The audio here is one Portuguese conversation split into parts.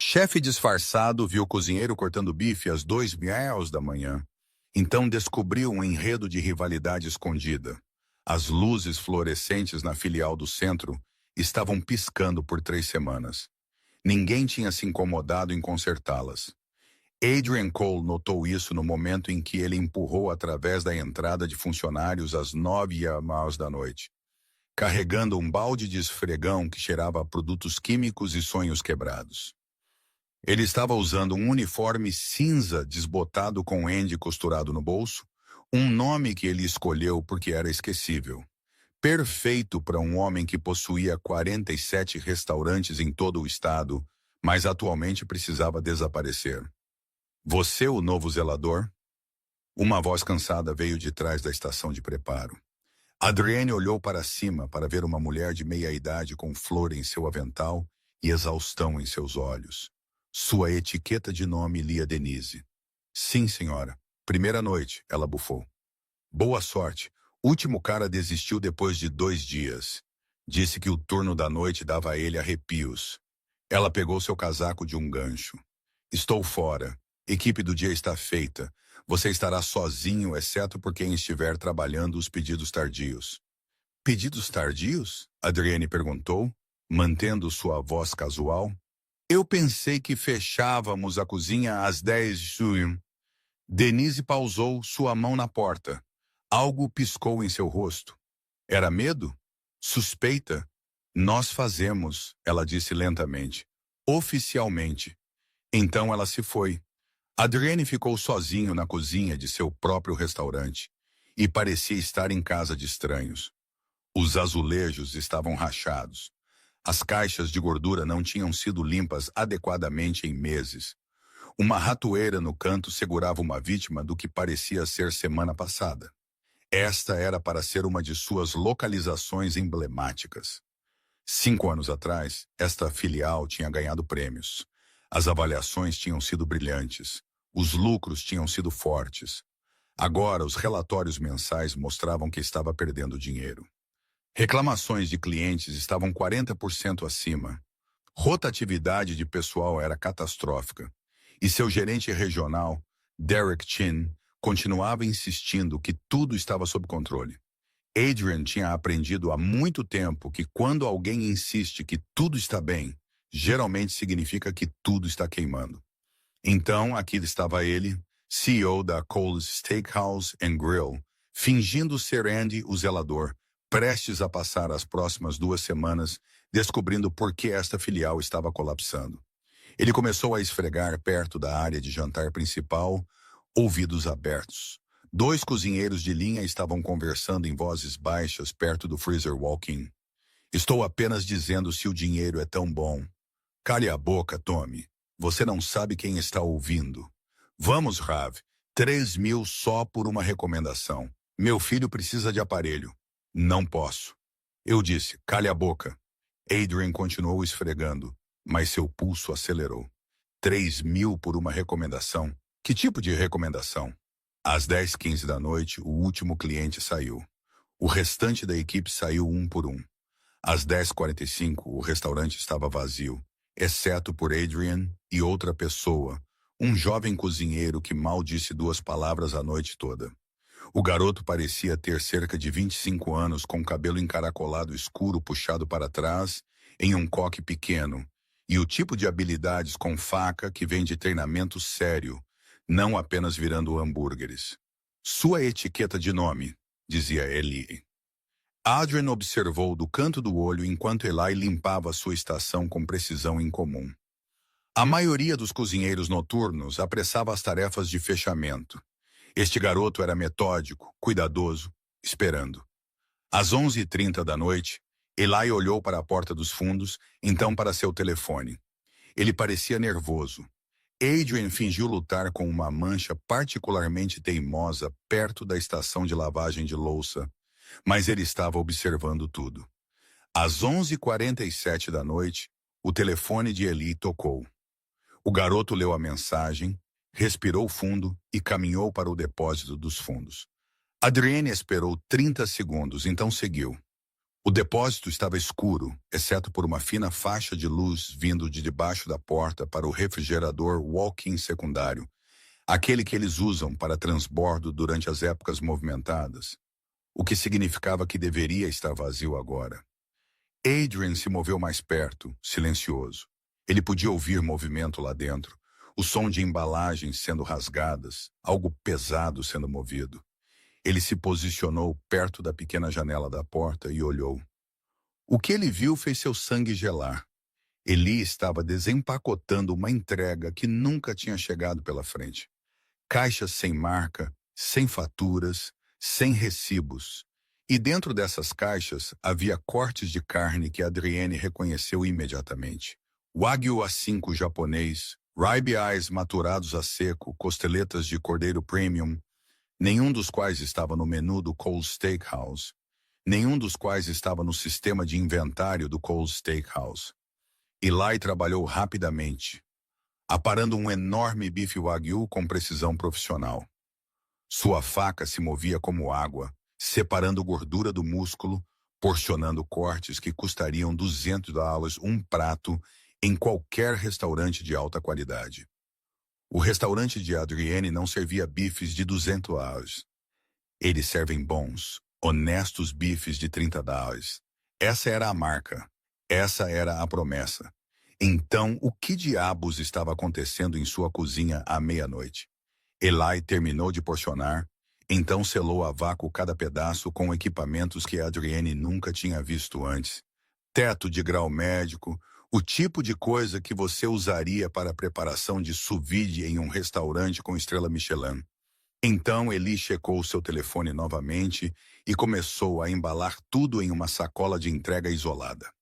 Chefe disfarçado viu o cozinheiro cortando bife às 2h da manhã. Então descobriu um enredo de rivalidade escondida. As luzes fluorescentes na filial do centro estavam piscando por 3 semanas. Ninguém tinha se incomodado em consertá-las. Adrian Cole notou isso no momento em que ele empurrou através da entrada de funcionários às 9h da noite, carregando um balde de esfregão que cheirava a produtos químicos e sonhos quebrados. Ele estava usando um uniforme cinza desbotado com Andy costurado no bolso, um nome que ele escolheu porque era esquecível. Perfeito para um homem que possuía 47 restaurantes em todo o estado, mas atualmente precisava desaparecer. Você, o novo zelador? Uma voz cansada veio de trás da estação de preparo. Adrienne olhou para cima para ver uma mulher de meia-idade com flor em seu avental e exaustão em seus olhos. Sua etiqueta de nome lia Denise. Sim, senhora. Primeira noite, ela bufou. Boa sorte. Último cara desistiu depois de 2 dias. Disse que o turno da noite dava a ele arrepios. Ela pegou seu casaco de um gancho. Estou fora. Equipe do dia está feita. Você estará sozinho, exceto por quem estiver trabalhando os pedidos tardios. Pedidos tardios? Adrienne perguntou, mantendo sua voz casual. Eu pensei que fechávamos a cozinha às 10 h. Denise pausou, sua mão na porta. Algo piscou em seu rosto. Era medo? Suspeita? Nós fazemos, ela disse lentamente. Oficialmente. Então ela se foi. Adrienne ficou sozinho na cozinha de seu próprio restaurante e parecia estar em casa de estranhos. Os azulejos estavam rachados. As caixas de gordura não tinham sido limpas adequadamente em meses. Uma ratoeira no canto segurava uma vítima do que parecia ser semana passada. Esta era para ser uma de suas localizações emblemáticas. 5 anos atrás, esta filial tinha ganhado prêmios. As avaliações tinham sido brilhantes. Os lucros tinham sido fortes. Agora, os relatórios mensais mostravam que estava perdendo dinheiro. Reclamações de clientes estavam 40% acima. Rotatividade de pessoal era catastrófica. E seu gerente regional, Derek Chin, continuava insistindo que tudo estava sob controle. Adrian tinha aprendido há muito tempo que quando alguém insiste que tudo está bem, geralmente significa que tudo está queimando. Então, aqui estava ele, CEO da Cole's Steakhouse and Grill, fingindo ser Andy, o zelador, prestes a passar as próximas 2 semanas descobrindo por que esta filial estava colapsando. Ele começou a esfregar perto da área de jantar principal, ouvidos abertos. 2 cozinheiros de linha estavam conversando em vozes baixas perto do freezer walk-in. Estou apenas dizendo se o dinheiro é tão bom. Cale a boca, Tommy. Você não sabe quem está ouvindo. Vamos, Rav. 3.000 só por uma recomendação. Meu filho precisa de aparelho. Não posso. Eu disse, cale a boca. Adrian continuou esfregando, mas seu pulso acelerou. 3.000 por uma recomendação? Que tipo de recomendação? Às 10h15 da noite, o último cliente saiu. O restante da equipe saiu um por um. Às 10h45, o restaurante estava vazio, exceto por Adrian e outra pessoa, um jovem cozinheiro que mal disse 2 palavras a noite toda. O garoto parecia ter cerca de 25 anos, com cabelo encaracolado escuro puxado para trás, em um coque pequeno, e o tipo de habilidades com faca que vem de treinamento sério, não apenas virando hambúrgueres. Sua etiqueta de nome, dizia Eli. Adrian observou do canto do olho enquanto Eli limpava sua estação com precisão incomum. A maioria dos cozinheiros noturnos apressava as tarefas de fechamento. Este garoto era metódico, cuidadoso, esperando. Às 11h30 da noite, Eli olhou para a porta dos fundos, então para seu telefone. Ele parecia nervoso. Adrian fingiu lutar com uma mancha particularmente teimosa perto da estação de lavagem de louça, mas ele estava observando tudo. Às 11h47 da noite, o telefone de Eli tocou. O garoto leu a mensagem, respirou fundo e caminhou para o depósito dos fundos. Adrienne esperou 30 segundos, então seguiu. O depósito estava escuro, exceto por uma fina faixa de luz vindo de debaixo da porta para o refrigerador walk-in secundário, aquele que eles usam para transbordo durante as épocas movimentadas, o que significava que deveria estar vazio agora. Adrian se moveu mais perto, silencioso. Ele podia ouvir movimento lá dentro, o som de embalagens sendo rasgadas, algo pesado sendo movido. Ele se posicionou perto da pequena janela da porta e olhou. O que ele viu fez seu sangue gelar. Eli estava desempacotando uma entrega que nunca tinha chegado pela frente. Caixas sem marca, sem faturas, sem recibos. E dentro dessas caixas havia cortes de carne que Adrienne reconheceu imediatamente. Wagyu A5 japonês, ribeyes maturados a seco, costeletas de cordeiro premium, nenhum dos quais estava no menu do Cole's Steakhouse, nenhum dos quais estava no sistema de inventário do Cole's Steakhouse. Eli trabalhou rapidamente, aparando um enorme bife wagyu com precisão profissional. Sua faca se movia como água, separando gordura do músculo, porcionando cortes que custariam $200 um prato em qualquer restaurante de alta qualidade. O restaurante de Adrienne não servia bifes de $200. Eles servem bons, honestos bifes de $30. Essa era a marca. Essa era a promessa. Então, o que diabos estava acontecendo em sua cozinha à meia-noite? Eli terminou de porcionar, então selou a vácuo cada pedaço com equipamentos que Adrienne nunca tinha visto antes. Teto de grau médico, o tipo de coisa que você usaria para a preparação de sous vide em um restaurante com estrela Michelin. Então Eli checou seu telefone novamente e começou a embalar tudo em uma sacola de entrega isolada.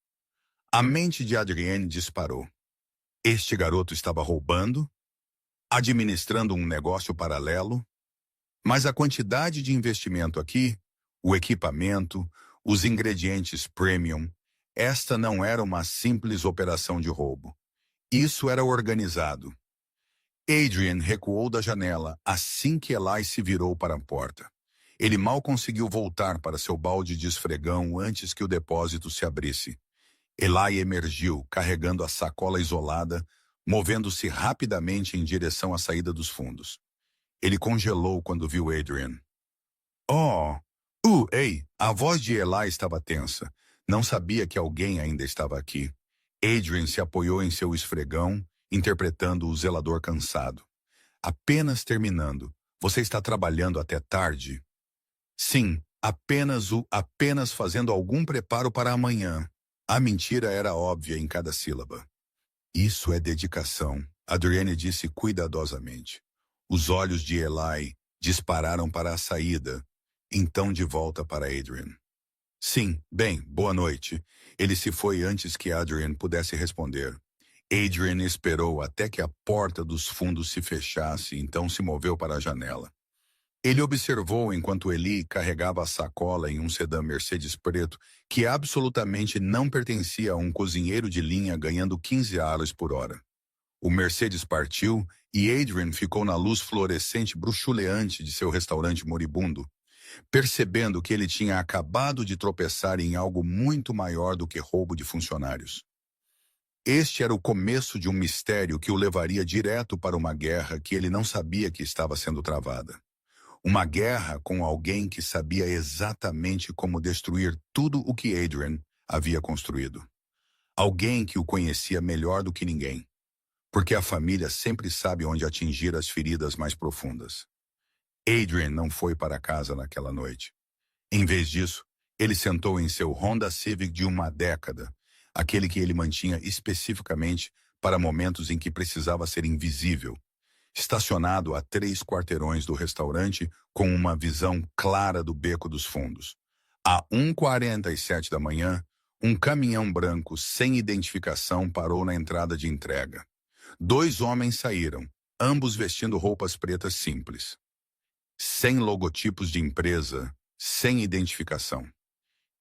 A mente de Adrienne disparou. Este garoto estava roubando? Administrando um negócio paralelo? Mas a quantidade de investimento aqui, o equipamento, os ingredientes premium, esta não era uma simples operação de roubo. Isso era organizado. Adrian recuou da janela assim que Eli se virou para a porta. Ele mal conseguiu voltar para seu balde de esfregão antes que o depósito se abrisse. Eli emergiu, carregando a sacola isolada, movendo-se rapidamente em direção à saída dos fundos. Ele congelou quando viu Adrian. Oh! Ei! A voz de Eli estava tensa. Não sabia que alguém ainda estava aqui. Adrian se apoiou em seu esfregão, interpretando o zelador cansado. Apenas terminando. Você está trabalhando até tarde? Sim, apenas fazendo algum preparo para amanhã. A mentira era óbvia em cada sílaba. Isso é dedicação, Adrienne disse cuidadosamente. Os olhos de Eli dispararam para a saída, então de volta para Adrian. Sim, bem, boa noite. Ele se foi antes que Adrian pudesse responder. Adrian esperou até que a porta dos fundos se fechasse, então se moveu para a janela. Ele observou enquanto Eli carregava a sacola em um sedã Mercedes preto que absolutamente não pertencia a um cozinheiro de linha ganhando $15 por hora. O Mercedes partiu e Adrian ficou na luz fluorescente bruxuleante de seu restaurante moribundo, percebendo que ele tinha acabado de tropeçar em algo muito maior do que roubo de funcionários. Este era o começo de um mistério que o levaria direto para uma guerra que ele não sabia que estava sendo travada. Uma guerra com alguém que sabia exatamente como destruir tudo o que Adrian havia construído. Alguém que o conhecia melhor do que ninguém, porque a família sempre sabe onde atingir as feridas mais profundas. Adrian não foi para casa naquela noite. Em vez disso, ele sentou em seu Honda Civic de uma década, aquele que ele mantinha especificamente para momentos em que precisava ser invisível, estacionado a 3 quarteirões do restaurante com uma visão clara do beco dos fundos. À 1h47 da manhã, um caminhão branco sem identificação parou na entrada de entrega. 2 homens saíram, ambos vestindo roupas pretas simples. Sem logotipos de empresa, sem identificação.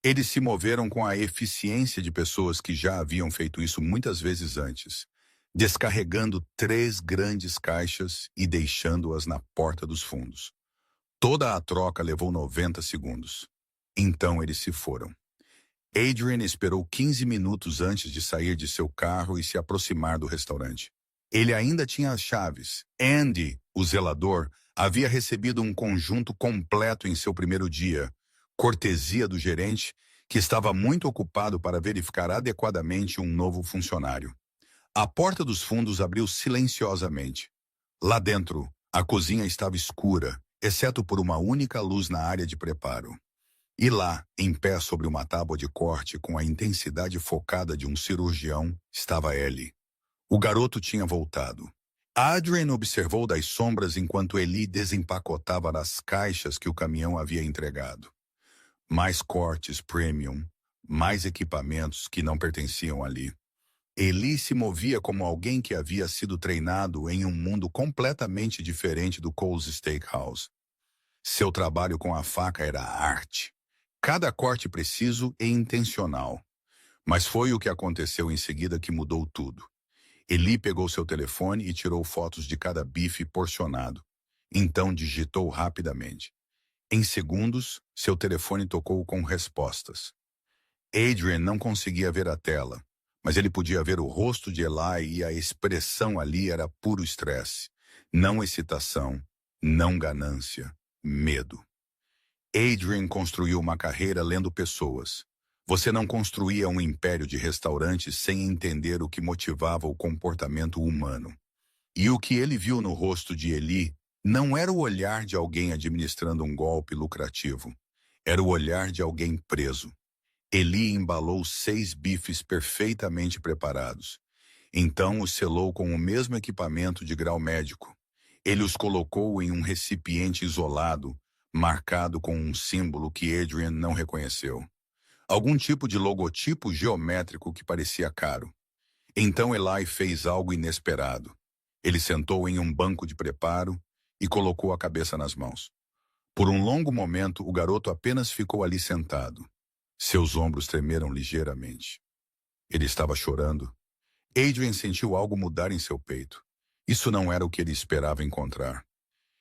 Eles se moveram com a eficiência de pessoas que já haviam feito isso muitas vezes antes, descarregando 3 grandes caixas e deixando-as na porta dos fundos. Toda a troca levou 90 segundos. Então eles se foram. Adrian esperou 15 minutos antes de sair de seu carro e se aproximar do restaurante. Ele ainda tinha as chaves. Andy, o zelador, havia recebido um conjunto completo em seu primeiro dia, cortesia do gerente, que estava muito ocupado para verificar adequadamente um novo funcionário. A porta dos fundos abriu silenciosamente. Lá dentro, a cozinha estava escura, exceto por uma única luz na área de preparo. E lá, em pé sobre uma tábua de corte com a intensidade focada de um cirurgião, estava Ellie. O garoto tinha voltado. Adrian observou das sombras enquanto Eli desempacotava as caixas que o caminhão havia entregado. Mais cortes premium, mais equipamentos que não pertenciam ali. Eli se movia como alguém que havia sido treinado em um mundo completamente diferente do Cole's Steakhouse. Seu trabalho com a faca era arte. Cada corte preciso e intencional. Mas foi o que aconteceu em seguida que mudou tudo. Eli pegou seu telefone e tirou fotos de cada bife porcionado. Então digitou rapidamente. Em segundos, seu telefone tocou com respostas. Adrian não conseguia ver a tela, mas ele podia ver o rosto de Eli e a expressão ali era puro estresse. Não excitação, não ganância, medo. Adrian construiu uma carreira lendo pessoas. Você não construía um império de restaurantes sem entender o que motivava o comportamento humano. E o que ele viu no rosto de Eli não era o olhar de alguém administrando um golpe lucrativo. Era o olhar de alguém preso. Eli embalou 6 bifes perfeitamente preparados. Então os selou com o mesmo equipamento de grau médico. Ele os colocou em um recipiente isolado, marcado com um símbolo que Adrian não reconheceu. Algum tipo de logotipo geométrico que parecia caro. Então Eli fez algo inesperado. Ele sentou em um banco de preparo e colocou a cabeça nas mãos. Por um longo momento, o garoto apenas ficou ali sentado. Seus ombros tremeram ligeiramente. Ele estava chorando. Adrian sentiu algo mudar em seu peito. Isso não era o que ele esperava encontrar.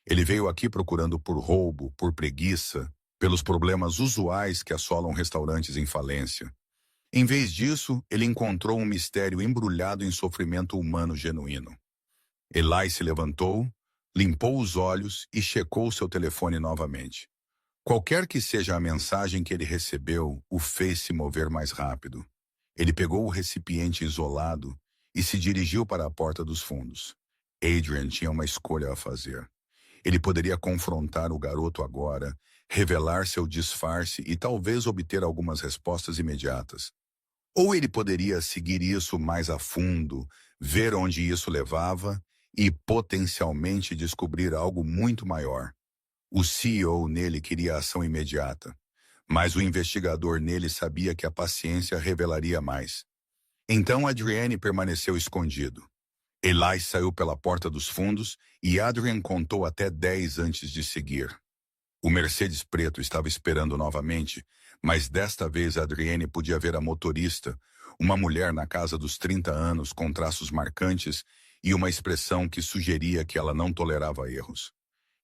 Ele veio aqui procurando por roubo, por preguiça, pelos problemas usuais que assolam restaurantes em falência. Em vez disso, ele encontrou um mistério embrulhado em sofrimento humano genuíno. Eli se levantou, limpou os olhos e checou seu telefone novamente. Qualquer que seja a mensagem que ele recebeu, o fez se mover mais rápido. Ele pegou o recipiente isolado e se dirigiu para a porta dos fundos. Adrian tinha uma escolha a fazer. Ele poderia confrontar o garoto agora, revelar seu disfarce e talvez obter algumas respostas imediatas. Ou ele poderia seguir isso mais a fundo, ver onde isso levava e potencialmente descobrir algo muito maior. O CEO nele queria ação imediata, mas o investigador nele sabia que a paciência revelaria mais. Então Adriane permaneceu escondido. Eli saiu pela porta dos fundos e Adrian contou até 10 antes de seguir. O Mercedes preto estava esperando novamente, mas desta vez Adriane podia ver a motorista, uma mulher na casa dos 30 anos com traços marcantes e uma expressão que sugeria que ela não tolerava erros.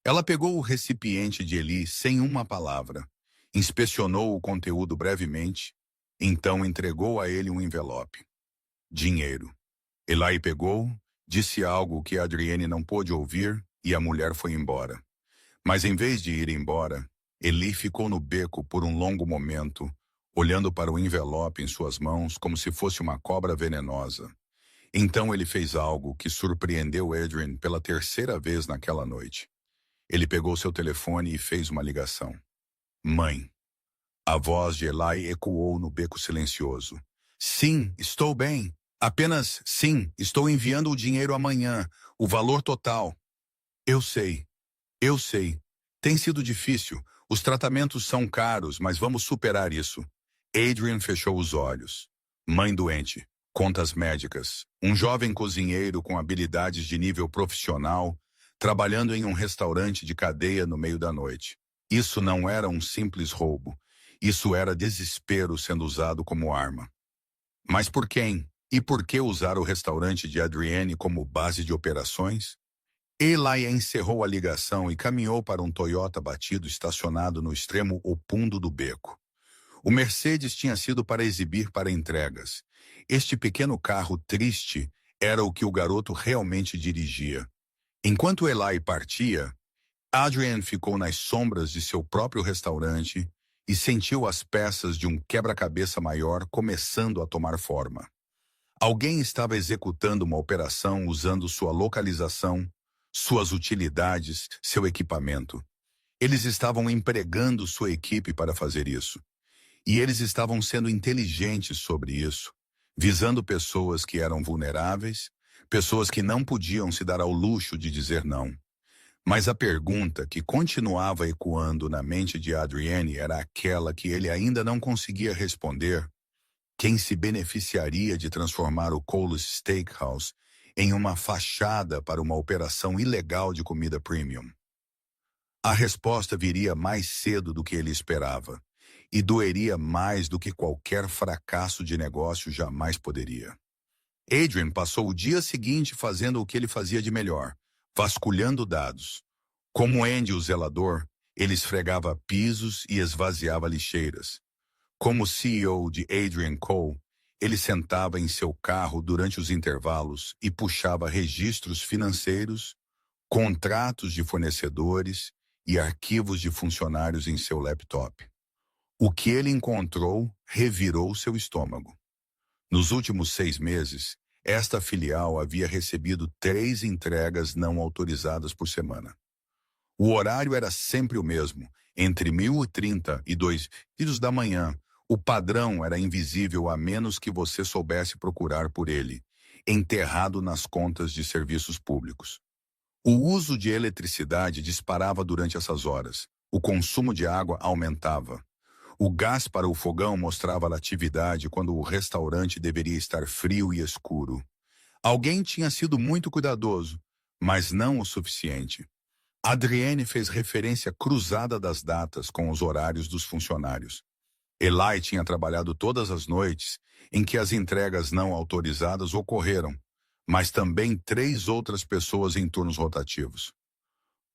Ela pegou o recipiente de Eli sem uma palavra, inspecionou o conteúdo brevemente, então entregou a ele um envelope. Dinheiro. Eli pegou, disse algo que Adriane não pôde ouvir e a mulher foi embora. Mas em vez de ir embora, Eli ficou no beco por um longo momento, olhando para o envelope em suas mãos como se fosse uma cobra venenosa. Então ele fez algo que surpreendeu Adrian pela terceira vez naquela noite. Ele pegou seu telefone e fez uma ligação. Mãe. A voz de Eli ecoou no beco silencioso. Sim, estou bem. Apenas, sim, estou enviando o dinheiro amanhã, o valor total. Eu sei. Eu sei. Tem sido difícil. Os tratamentos são caros, mas vamos superar isso. Adrian fechou os olhos. Mãe doente. Contas médicas. Um jovem cozinheiro com habilidades de nível profissional, trabalhando em um restaurante de cadeia no meio da noite. Isso não era um simples roubo. Isso era desespero sendo usado como arma. Mas por quem? E por que usar o restaurante de Adriane como base de operações? Eli encerrou a ligação e caminhou para um Toyota batido estacionado no extremo opondo do beco. O Mercedes tinha sido para exibir para entregas. Este pequeno carro triste era o que o garoto realmente dirigia. Enquanto Eli partia, Adrian ficou nas sombras de seu próprio restaurante e sentiu as peças de um quebra-cabeça maior começando a tomar forma. Alguém estava executando uma operação usando sua localização, suas utilidades, seu equipamento. Eles estavam empregando sua equipe para fazer isso. E eles estavam sendo inteligentes sobre isso, visando pessoas que eram vulneráveis, pessoas que não podiam se dar ao luxo de dizer não. Mas a pergunta que continuava ecoando na mente de Adrienne era aquela que ele ainda não conseguia responder: quem se beneficiaria de transformar o Cole's Steakhouse em uma fachada para uma operação ilegal de comida premium? A resposta viria mais cedo do que ele esperava, e doeria mais do que qualquer fracasso de negócio jamais poderia. Adrian passou o dia seguinte fazendo o que ele fazia de melhor, vasculhando dados. Como Andy, o zelador, ele esfregava pisos e esvaziava lixeiras. Como CEO de Adrian Cole, ele sentava em seu carro durante os intervalos e puxava registros financeiros, contratos de fornecedores e arquivos de funcionários em seu laptop. O que ele encontrou revirou seu estômago. Nos últimos 6 meses, esta filial havia recebido 3 entregas não autorizadas por semana. O horário era sempre o mesmo, entre 1030 e 2 da manhã. O padrão era invisível a menos que você soubesse procurar por ele, enterrado nas contas de serviços públicos. O uso de eletricidade disparava durante essas horas. O consumo de água aumentava. O gás para o fogão mostrava atividade quando o restaurante deveria estar frio e escuro. Alguém tinha sido muito cuidadoso, mas não o suficiente. Adrienne fez referência cruzada das datas com os horários dos funcionários. Eli tinha trabalhado todas as noites em que as entregas não autorizadas ocorreram, mas também 3 outras pessoas em turnos rotativos.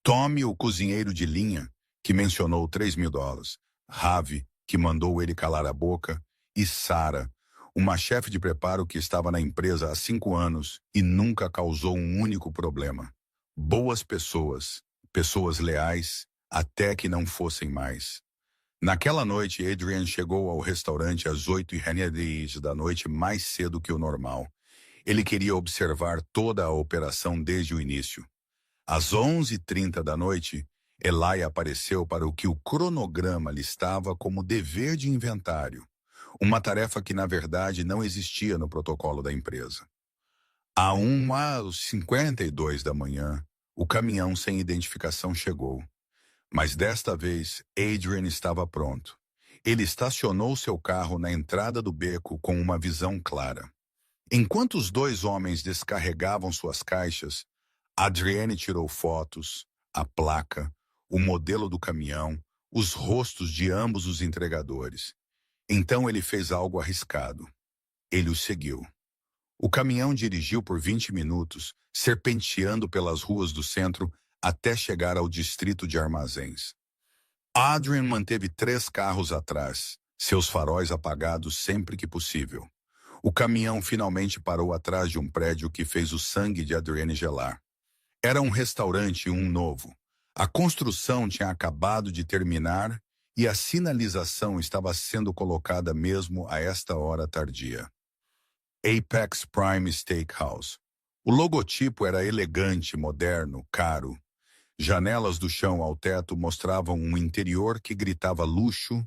Tommy, o cozinheiro de linha, que mencionou $3.000, Ravi, que mandou ele calar a boca, e Sarah, uma chefe de preparo que estava na empresa há 5 anos e nunca causou um único problema. Boas pessoas, pessoas leais, até que não fossem mais. Naquela noite, Adrian chegou ao restaurante às 8h da noite, mais cedo que o normal. Ele queria observar toda a operação desde o início. Às 11h30 da noite, Eli apareceu para o que o cronograma listava como dever de inventário, uma tarefa que na verdade não existia no protocolo da empresa. À 1h52 da manhã, o caminhão sem identificação chegou. Mas desta vez, Adrian estava pronto. Ele estacionou seu carro na entrada do beco com uma visão clara. Enquanto os 2 homens descarregavam suas caixas, Adrienne tirou fotos, a placa, o modelo do caminhão, os rostos de ambos os entregadores. Então ele fez algo arriscado. Ele os seguiu. O caminhão dirigiu por 20 minutos, serpenteando pelas ruas do centro até chegar ao distrito de armazéns. Adrian manteve 3 carros atrás, seus faróis apagados sempre que possível. O caminhão finalmente parou atrás de um prédio que fez o sangue de Adrienne gelar. Era um restaurante, um novo. A construção tinha acabado de terminar e a sinalização estava sendo colocada mesmo a esta hora tardia. Apex Prime Steakhouse. O logotipo era elegante, moderno, caro. Janelas do chão ao teto mostravam um interior que gritava luxo,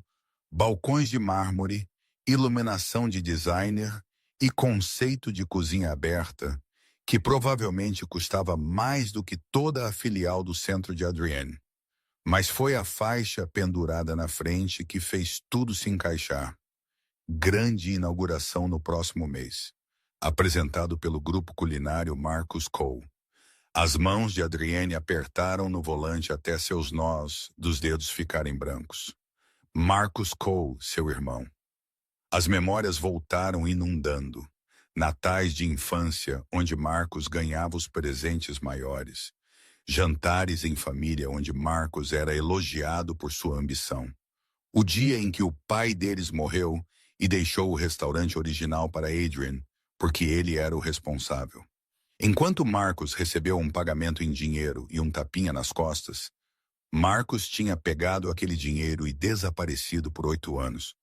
balcões de mármore, iluminação de designer e conceito de cozinha aberta, que provavelmente custava mais do que toda a filial do centro de Adrienne. Mas foi a faixa pendurada na frente que fez tudo se encaixar. Grande inauguração no próximo mês. Apresentado pelo grupo culinário Marcus Cole. As mãos de Adrienne apertaram no volante até seus nós dos dedos ficarem brancos. Marcus Cole, seu irmão. As memórias voltaram inundando. Natais de infância, onde Marcus ganhava os presentes maiores. Jantares em família, onde Marcus era elogiado por sua ambição. O dia em que o pai deles morreu e deixou o restaurante original para Adrian, porque ele era o responsável. Enquanto Marcos recebeu um pagamento em dinheiro e um tapinha nas costas, Marcos tinha pegado aquele dinheiro e desaparecido por 8 anos.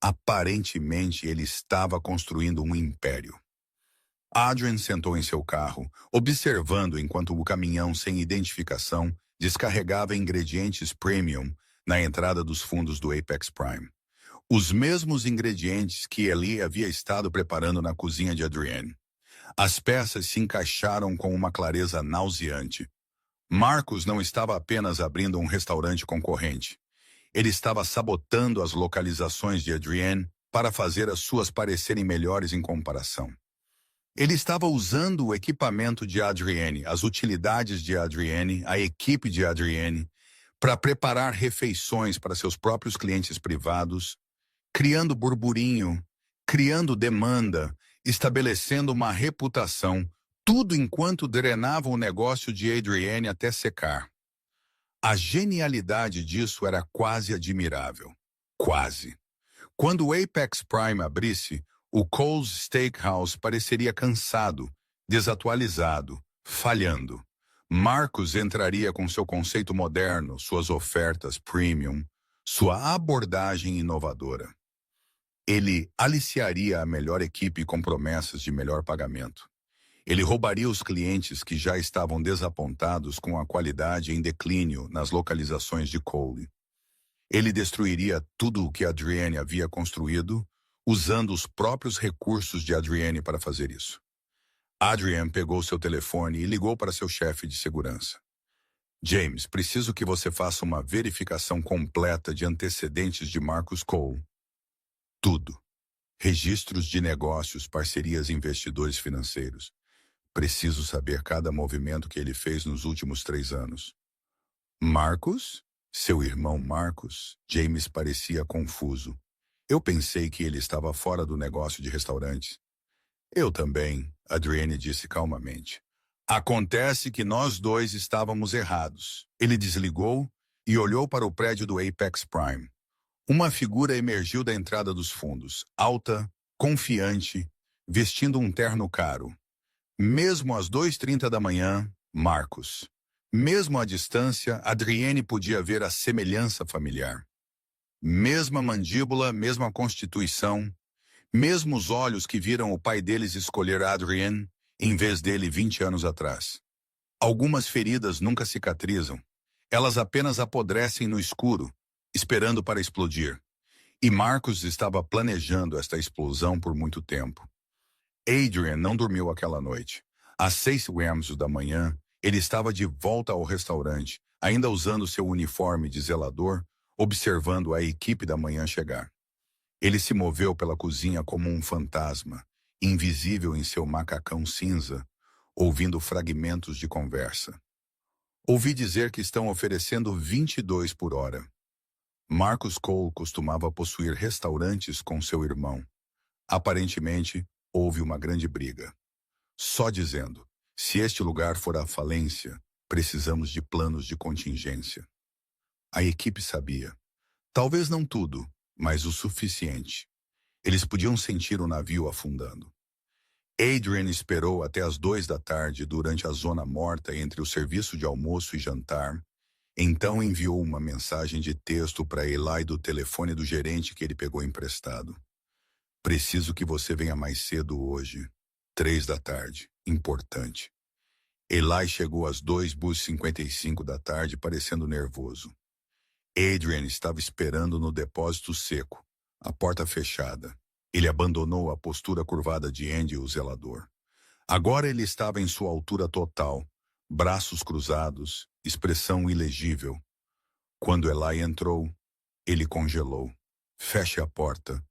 Aparentemente, ele estava construindo um império. Adrian sentou em seu carro, observando enquanto o caminhão sem identificação descarregava ingredientes premium na entrada dos fundos do Apex Prime. Os mesmos ingredientes que Eli havia estado preparando na cozinha de Adrienne. As peças se encaixaram com uma clareza nauseante. Marcos não estava apenas abrindo um restaurante concorrente. Ele estava sabotando as localizações de Adrienne para fazer as suas parecerem melhores em comparação. Ele estava usando o equipamento de Adrienne, as utilidades de Adrienne, a equipe de Adrienne, para preparar refeições para seus próprios clientes privados, criando burburinho, criando demanda, estabelecendo uma reputação, tudo enquanto drenava o negócio de Adrienne até secar. A genialidade disso era quase admirável. Quase. Quando o Apex Prime abrisse, o Cole's Steakhouse pareceria cansado, desatualizado, falhando. Marcos entraria com seu conceito moderno, suas ofertas premium, sua abordagem inovadora. Ele aliciaria a melhor equipe com promessas de melhor pagamento. Ele roubaria os clientes que já estavam desapontados com a qualidade em declínio nas localizações de Cole. Ele destruiria tudo o que Adrienne havia construído, usando os próprios recursos de Adrienne para fazer isso. Adrienne pegou seu telefone e ligou para seu chefe de segurança. James, preciso que você faça uma verificação completa de antecedentes de Marcus Cole. Tudo. Registros de negócios, parcerias e investidores financeiros. Preciso saber cada movimento que ele fez nos últimos 3 anos. Marcos? Seu irmão Marcos? James parecia confuso. Eu pensei que ele estava fora do negócio de restaurantes. Eu também, Adrienne disse calmamente. Acontece que nós dois estávamos errados. Ele desligou e olhou para o prédio do Apex Prime. Uma figura emergiu da entrada dos fundos, alta, confiante, vestindo um terno caro. Mesmo às 2h30 da manhã, Marcos. Mesmo à distância, Adrienne podia ver a semelhança familiar. Mesma mandíbula, mesma constituição, mesmos olhos que viram o pai deles escolher Adrienne em vez dele 20 anos atrás. Algumas feridas nunca cicatrizam. Elas apenas apodrecem no escuro, esperando para explodir. E Marcos estava planejando esta explosão por muito tempo. Adrian não dormiu aquela noite. Às 6h da manhã, ele estava de volta ao restaurante, ainda usando seu uniforme de zelador, observando a equipe da manhã chegar. Ele se moveu pela cozinha como um fantasma, invisível em seu macacão cinza, ouvindo fragmentos de conversa. Ouvi dizer que estão oferecendo 22 por hora. Marcus Cole costumava possuir restaurantes com seu irmão. Aparentemente, houve uma grande briga. Só dizendo, se este lugar for à falência, precisamos de planos de contingência. A equipe sabia. Talvez não tudo, mas o suficiente. Eles podiam sentir o navio afundando. Adrian esperou até as 2 da tarde durante a zona morta entre o serviço de almoço e jantar. Então enviou uma mensagem de texto para Eli do telefone do gerente que ele pegou emprestado. Preciso que você venha mais cedo hoje. 3 da tarde. Importante. Eli chegou às 2h55 da tarde, parecendo nervoso. Adrian estava esperando no depósito seco, a porta fechada. Ele abandonou a postura curvada de Andy, o zelador. Agora ele estava em sua altura total, braços cruzados, expressão ilegível. Quando Eli entrou, ele congelou. Feche a porta.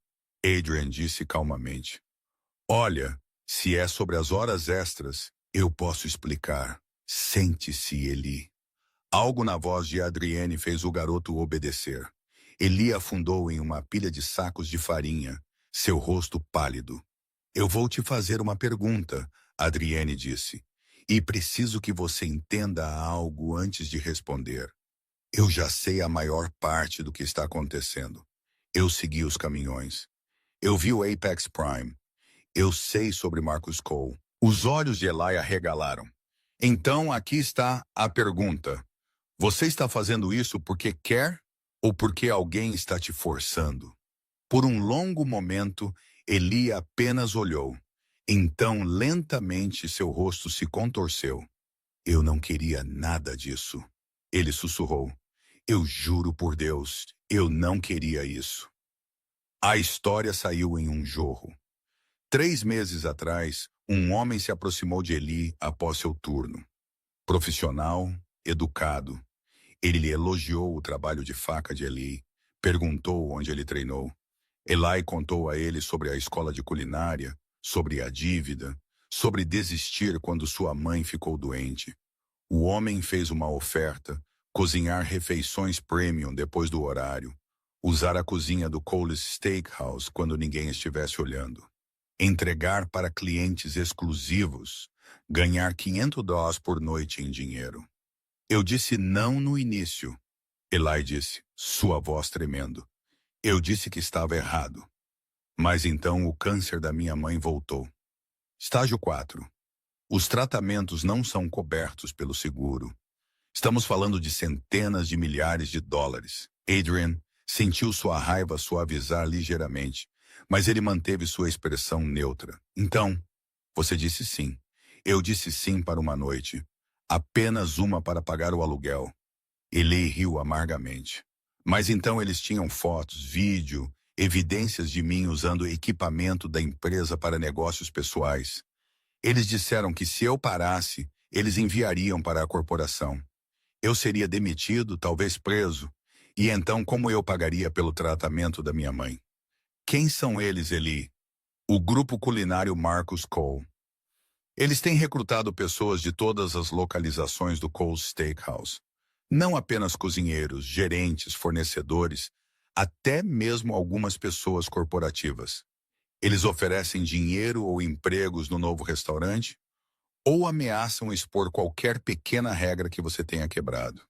Adrian disse calmamente. Olha, se é sobre as horas extras, eu posso explicar. Sente-se, Eli. Algo na voz de Adrienne fez o garoto obedecer. Eli afundou em uma pilha de sacos de farinha, seu rosto pálido. Eu vou te fazer uma pergunta, Adrienne disse. E preciso que você entenda algo antes de responder. Eu já sei a maior parte do que está acontecendo. Eu segui os caminhões. Eu vi o Apex Prime. Eu sei sobre Marcus Cole. Os olhos de Eli arregalaram. Então, aqui está a pergunta. Você está fazendo isso porque quer ou porque alguém está te forçando? Por um longo momento, Eli apenas olhou. Então, lentamente, seu rosto se contorceu. Eu não queria nada disso. Ele sussurrou. Eu juro por Deus, eu não queria isso. A história saiu em um jorro. 3 meses atrás, um homem se aproximou de Eli após seu turno. Profissional, educado. Ele lhe elogiou o trabalho de faca de Eli, perguntou onde ele treinou. Eli contou a ele sobre a escola de culinária, sobre a dívida, sobre desistir quando sua mãe ficou doente. O homem fez uma oferta, cozinhar refeições premium depois do horário, usar a cozinha do Cole's Steakhouse quando ninguém estivesse olhando, entregar para clientes exclusivos, ganhar $500 por noite em dinheiro. Eu disse não no início. Eli disse, sua voz tremendo. Eu disse que estava errado. Mas então o câncer da minha mãe voltou. Estágio 4. Os tratamentos não são cobertos pelo seguro. Estamos falando de centenas de milhares de dólares. Adrian sentiu sua raiva suavizar ligeiramente, mas ele manteve sua expressão neutra. Então, você disse sim. Eu disse sim para uma noite. Apenas uma para pagar o aluguel. Eli riu amargamente. Mas então eles tinham fotos, vídeo, evidências de mim usando equipamento da empresa para negócios pessoais. Eles disseram que se eu parasse, eles enviariam para a corporação. Eu seria demitido, talvez preso. E então como eu pagaria pelo tratamento da minha mãe? Quem são eles, Eli? O grupo culinário Marcus Cole. Eles têm recrutado pessoas de todas as localizações do Cole's Steakhouse. Não apenas cozinheiros, gerentes, fornecedores, até mesmo algumas pessoas corporativas. Eles oferecem dinheiro ou empregos no novo restaurante ou ameaçam expor qualquer pequena regra que você tenha quebrado.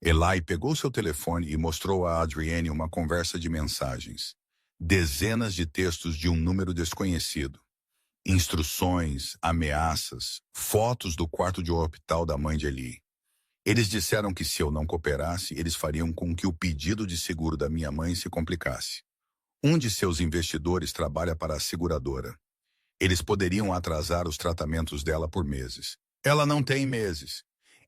Eli pegou seu telefone e mostrou a Adrienne uma conversa de mensagens. Dezenas de textos de um número desconhecido. Instruções, ameaças, fotos do quarto de hospital da mãe de Eli. Eles disseram que se eu não cooperasse, eles fariam com que o pedido de seguro da minha mãe se complicasse. Um de seus investidores trabalha para a seguradora. Eles poderiam atrasar os tratamentos dela por meses. Ela não tem meses.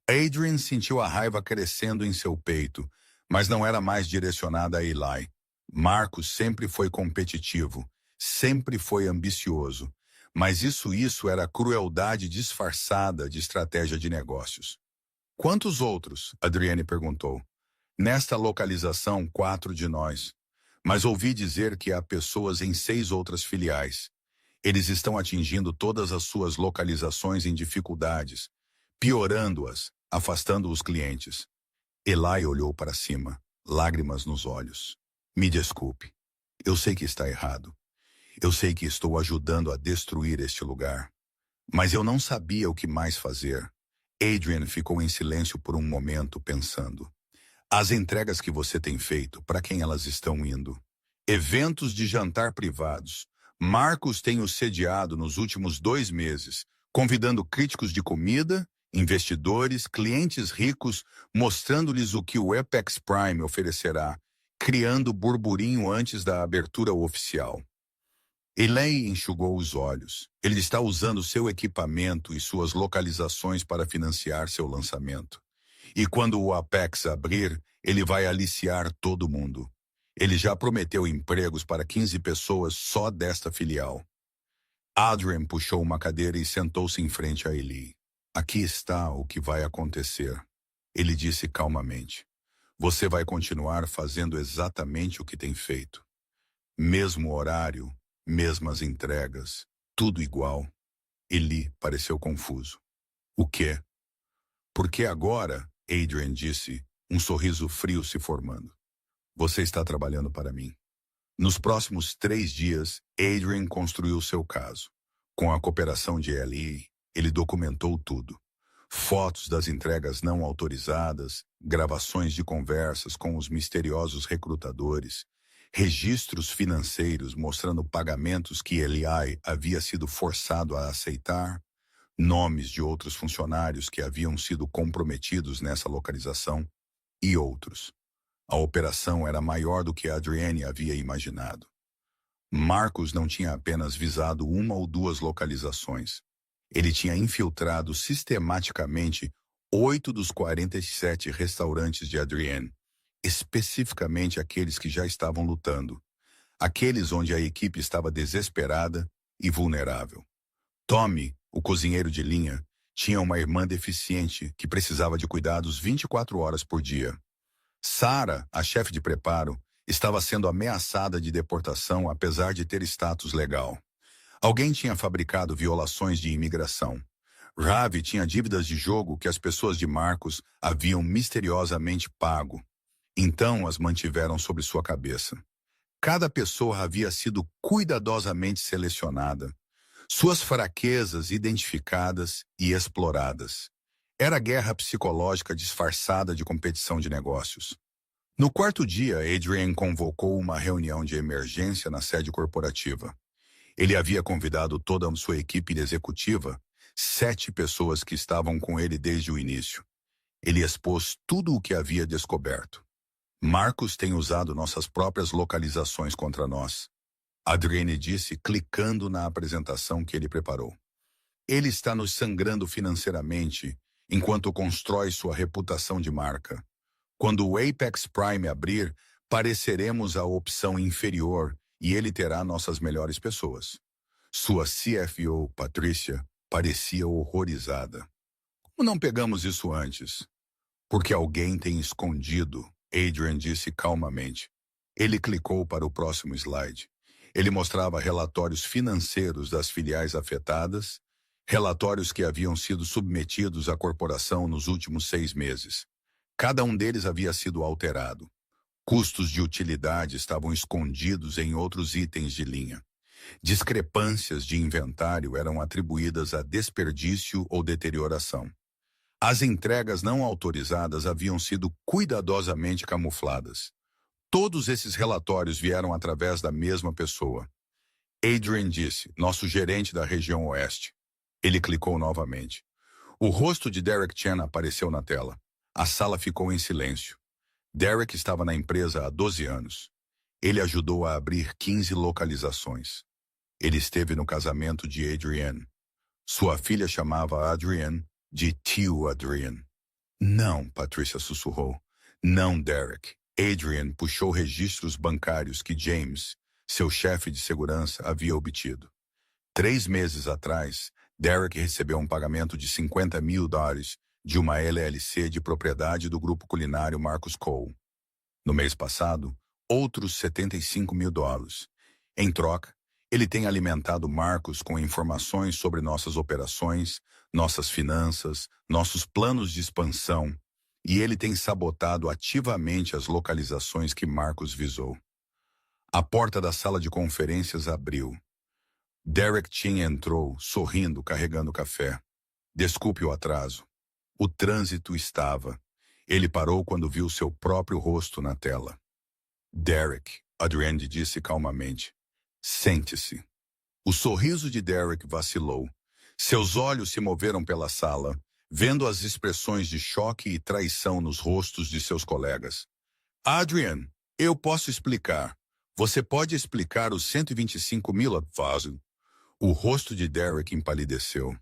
Adrian sentiu a raiva crescendo em seu peito, mas não era mais direcionada a Eli. Marcos sempre foi competitivo, sempre foi ambicioso, mas isso era crueldade disfarçada de estratégia de negócios. Quantos outros? Adrienne perguntou. Nesta localização, 4 de nós. Mas ouvi dizer que há pessoas em 6 outras filiais. Eles estão atingindo todas as suas localizações em dificuldades, piorando-as, afastando os clientes. Eli olhou para cima, lágrimas nos olhos. Me desculpe. Eu sei que está errado. Eu sei que estou ajudando a destruir este lugar. Mas eu não sabia o que mais fazer. Adrian ficou em silêncio por um momento, pensando. As entregas que você tem feito, para quem elas estão indo? Eventos de jantar privados. Marcos tem os sediado nos últimos 2 meses, convidando críticos de comida, investidores, clientes ricos, mostrando-lhes o que o Apex Prime oferecerá, criando burburinho antes da abertura oficial. Eli enxugou os olhos. Ele está usando seu equipamento e suas localizações para financiar seu lançamento. E quando o Apex abrir, ele vai aliciar todo mundo. Ele já prometeu empregos para 15 pessoas só desta filial. Adrian puxou uma cadeira e sentou-se em frente a Eli. Aqui está o que vai acontecer. Ele disse calmamente. Você vai continuar fazendo exatamente o que tem feito. Mesmo horário, mesmas entregas, tudo igual. Eli pareceu confuso. O quê? Porque agora, Adrian disse, um sorriso frio se formando. Você está trabalhando para mim. Nos próximos 3 dias, Adrian construiu seu caso. Com a cooperação de Eli, ele documentou tudo. Fotos das entregas não autorizadas, gravações de conversas com os misteriosos recrutadores, registros financeiros mostrando pagamentos que Eli havia sido forçado a aceitar, nomes de outros funcionários que haviam sido comprometidos nessa localização e outros. A operação era maior do que Adrienne havia imaginado. Marcos não tinha apenas visado uma ou duas localizações. Ele tinha infiltrado sistematicamente 8 dos 47 restaurantes de Adrienne, especificamente aqueles que já estavam lutando, aqueles onde a equipe estava desesperada e vulnerável. Tommy, o cozinheiro de linha, tinha uma irmã deficiente que precisava de cuidados 24 horas por dia. Sarah, a chefe de preparo, estava sendo ameaçada de deportação apesar de ter status legal. Alguém tinha fabricado violações de imigração. Ravi tinha dívidas de jogo que as pessoas de Marcos haviam misteriosamente pago. Então as mantiveram sobre sua cabeça. Cada pessoa havia sido cuidadosamente selecionada, suas fraquezas identificadas e exploradas. Era guerra psicológica disfarçada de competição de negócios. No quarto dia, Adrian convocou uma reunião de emergência na sede corporativa. Ele havia convidado toda a sua equipe executiva, 7 pessoas que estavam com ele desde o início. Ele expôs tudo o que havia descoberto. Marcos tem usado nossas próprias localizações contra nós, Adrienne disse, clicando na apresentação que ele preparou. Ele está nos sangrando financeiramente enquanto constrói sua reputação de marca. Quando o Apex Prime abrir, pareceremos a opção inferior e ele terá nossas melhores pessoas. Sua CFO, Patrícia, parecia horrorizada. Como não pegamos isso antes? Porque alguém tem escondido, Adrian disse calmamente. Ele clicou para o próximo slide. Ele mostrava relatórios financeiros das filiais afetadas, relatórios que haviam sido submetidos à corporação nos últimos 6 meses. Cada um deles havia sido alterado. Custos de utilidade estavam escondidos em outros itens de linha. Discrepâncias de inventário eram atribuídas a desperdício ou deterioração. As entregas não autorizadas haviam sido cuidadosamente camufladas. Todos esses relatórios vieram através da mesma pessoa. Adrian disse, nosso gerente da região oeste. Ele clicou novamente. O rosto de Derek Chen apareceu na tela. A sala ficou em silêncio. Derek estava na empresa há 12 anos. Ele ajudou a abrir 15 localizações. Ele esteve no casamento de Adrienne. Sua filha chamava Adrienne de tio Adrian. Não, Patrícia sussurrou. Não, Derek. Adrian puxou registros bancários que James, seu chefe de segurança, havia obtido. 3 meses atrás, Derek recebeu um pagamento de $50 mil de uma LLC de propriedade do grupo culinário Marcus Cole. No mês passado, outros $75 mil. Em troca, ele tem alimentado Marcos com informações sobre nossas operações, nossas finanças, nossos planos de expansão, e ele tem sabotado ativamente as localizações que Marcos visou. A porta da sala de conferências abriu. Derek Chen entrou, sorrindo, carregando café. Desculpe o atraso. O trânsito estava. Ele parou quando viu seu próprio rosto na tela. Derek, Adrienne disse calmamente. Sente-se. O sorriso de Derek vacilou. Seus olhos se moveram pela sala, vendo as expressões de choque e traição nos rostos de seus colegas. Adrian, eu posso explicar. Você pode explicar os 125 mil vaso? O rosto de Derek empalideceu.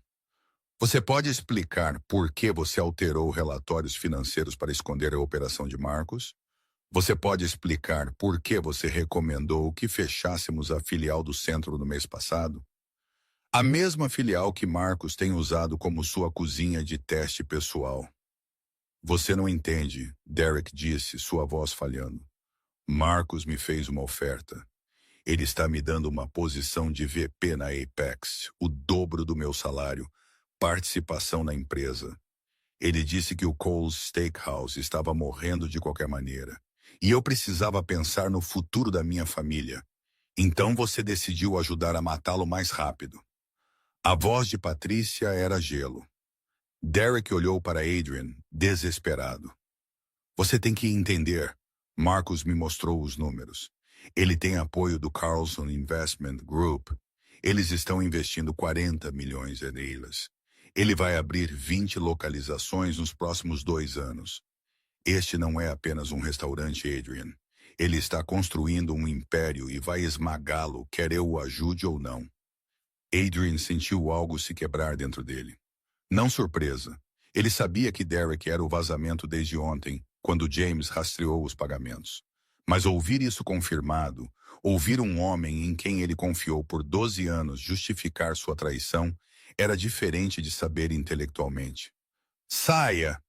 Você pode explicar por que você alterou relatórios financeiros para esconder a operação de Marcos? Você pode explicar por que você recomendou que fechássemos a filial do centro no mês passado? A mesma filial que Marcos tem usado como sua cozinha de teste pessoal. Você não entende, Derek disse, sua voz falhando. Marcos me fez uma oferta. Ele está me dando uma posição de VP na Apex, o dobro do meu salário, participação na empresa. Ele disse que o Cole's Steakhouse estava morrendo de qualquer maneira, e eu precisava pensar no futuro da minha família. Então você decidiu ajudar a matá-lo mais rápido. A voz de Patrícia era gelo. Derek olhou para Adrian, desesperado. Você tem que entender. Marcos me mostrou os números. Ele tem apoio do Carlson Investment Group. Eles estão investindo 40 milhões de libras. Ele vai abrir 20 localizações nos próximos 2 anos. Este não é apenas um restaurante, Adrian. Ele está construindo um império e vai esmagá-lo, quer eu o ajude ou não. Adrian sentiu algo se quebrar dentro dele. Não surpresa. Ele sabia que Derek era o vazamento desde ontem, quando James rastreou os pagamentos. Mas ouvir isso confirmado, ouvir um homem em quem ele confiou por 12 anos justificar sua traição, era diferente de saber intelectualmente. Saia!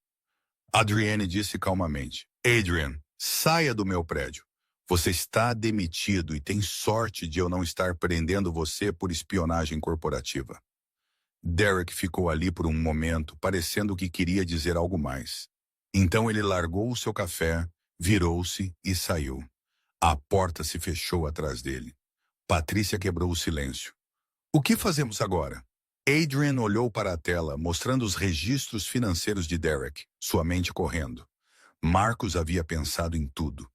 Adrienne disse calmamente. Adrian, saia do meu prédio. Você está demitido e tem sorte de eu não estar prendendo você por espionagem corporativa. Derek ficou ali por um momento, parecendo que queria dizer algo mais. Então ele largou o seu café, virou-se e saiu. A porta se fechou atrás dele. Patrícia quebrou o silêncio. O que fazemos agora? Adrian olhou para a tela, mostrando os registros financeiros de Derek, sua mente correndo. Marcos havia pensado em tudo.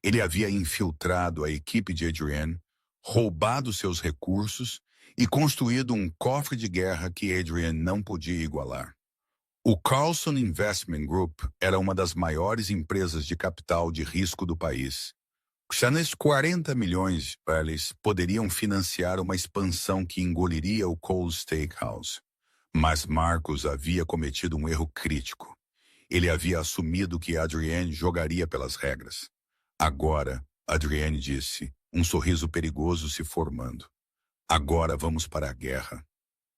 Ele havia infiltrado a equipe de Adrian, roubado seus recursos e construído um cofre de guerra que Adrian não podia igualar. O Carlson Investment Group era uma das maiores empresas de capital de risco do país. Apenas 40 milhões de dólares poderiam financiar uma expansão que engoliria o Coles Steakhouse. Mas Marcos havia cometido um erro crítico. Ele havia assumido que Adrienne jogaria pelas regras. Agora, Adrienne disse, um sorriso perigoso se formando. Agora vamos para a guerra.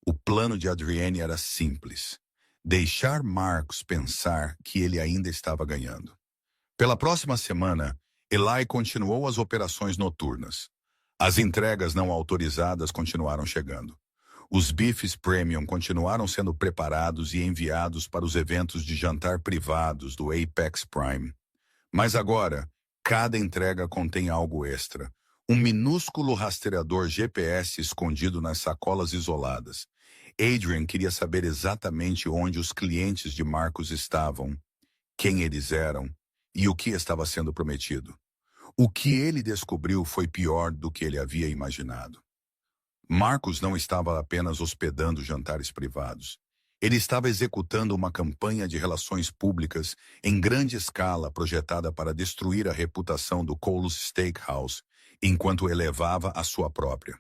O plano de Adrienne era simples. Deixar Marcos pensar que ele ainda estava ganhando. Pela próxima semana, Eli continuou as operações noturnas. As entregas não autorizadas continuaram chegando. Os bifes premium continuaram sendo preparados e enviados para os eventos de jantar privados do Apex Prime. Mas agora, cada entrega contém algo extra. Um minúsculo rastreador GPS escondido nas sacolas isoladas. Adrian queria saber exatamente onde os clientes de Marcos estavam, quem eles eram e o que estava sendo prometido. O que ele descobriu foi pior do que ele havia imaginado. Marcos não estava apenas hospedando jantares privados. Ele estava executando uma campanha de relações públicas em grande escala projetada para destruir a reputação do Coles Steakhouse, enquanto elevava a sua própria.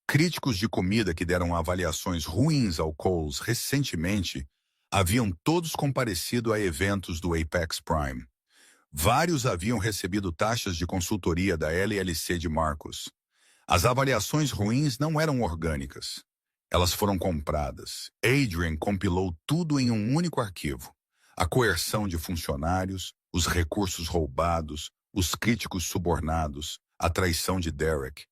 Críticos de comida que deram avaliações ruins ao Coles recentemente haviam todos comparecido a eventos do Apex Prime. Vários haviam recebido taxas de consultoria da LLC de Marcos. As avaliações ruins não eram orgânicas. Elas foram compradas. Adrian compilou tudo em um único arquivo. A coerção de funcionários, os recursos roubados, os críticos subornados, a traição de Derek,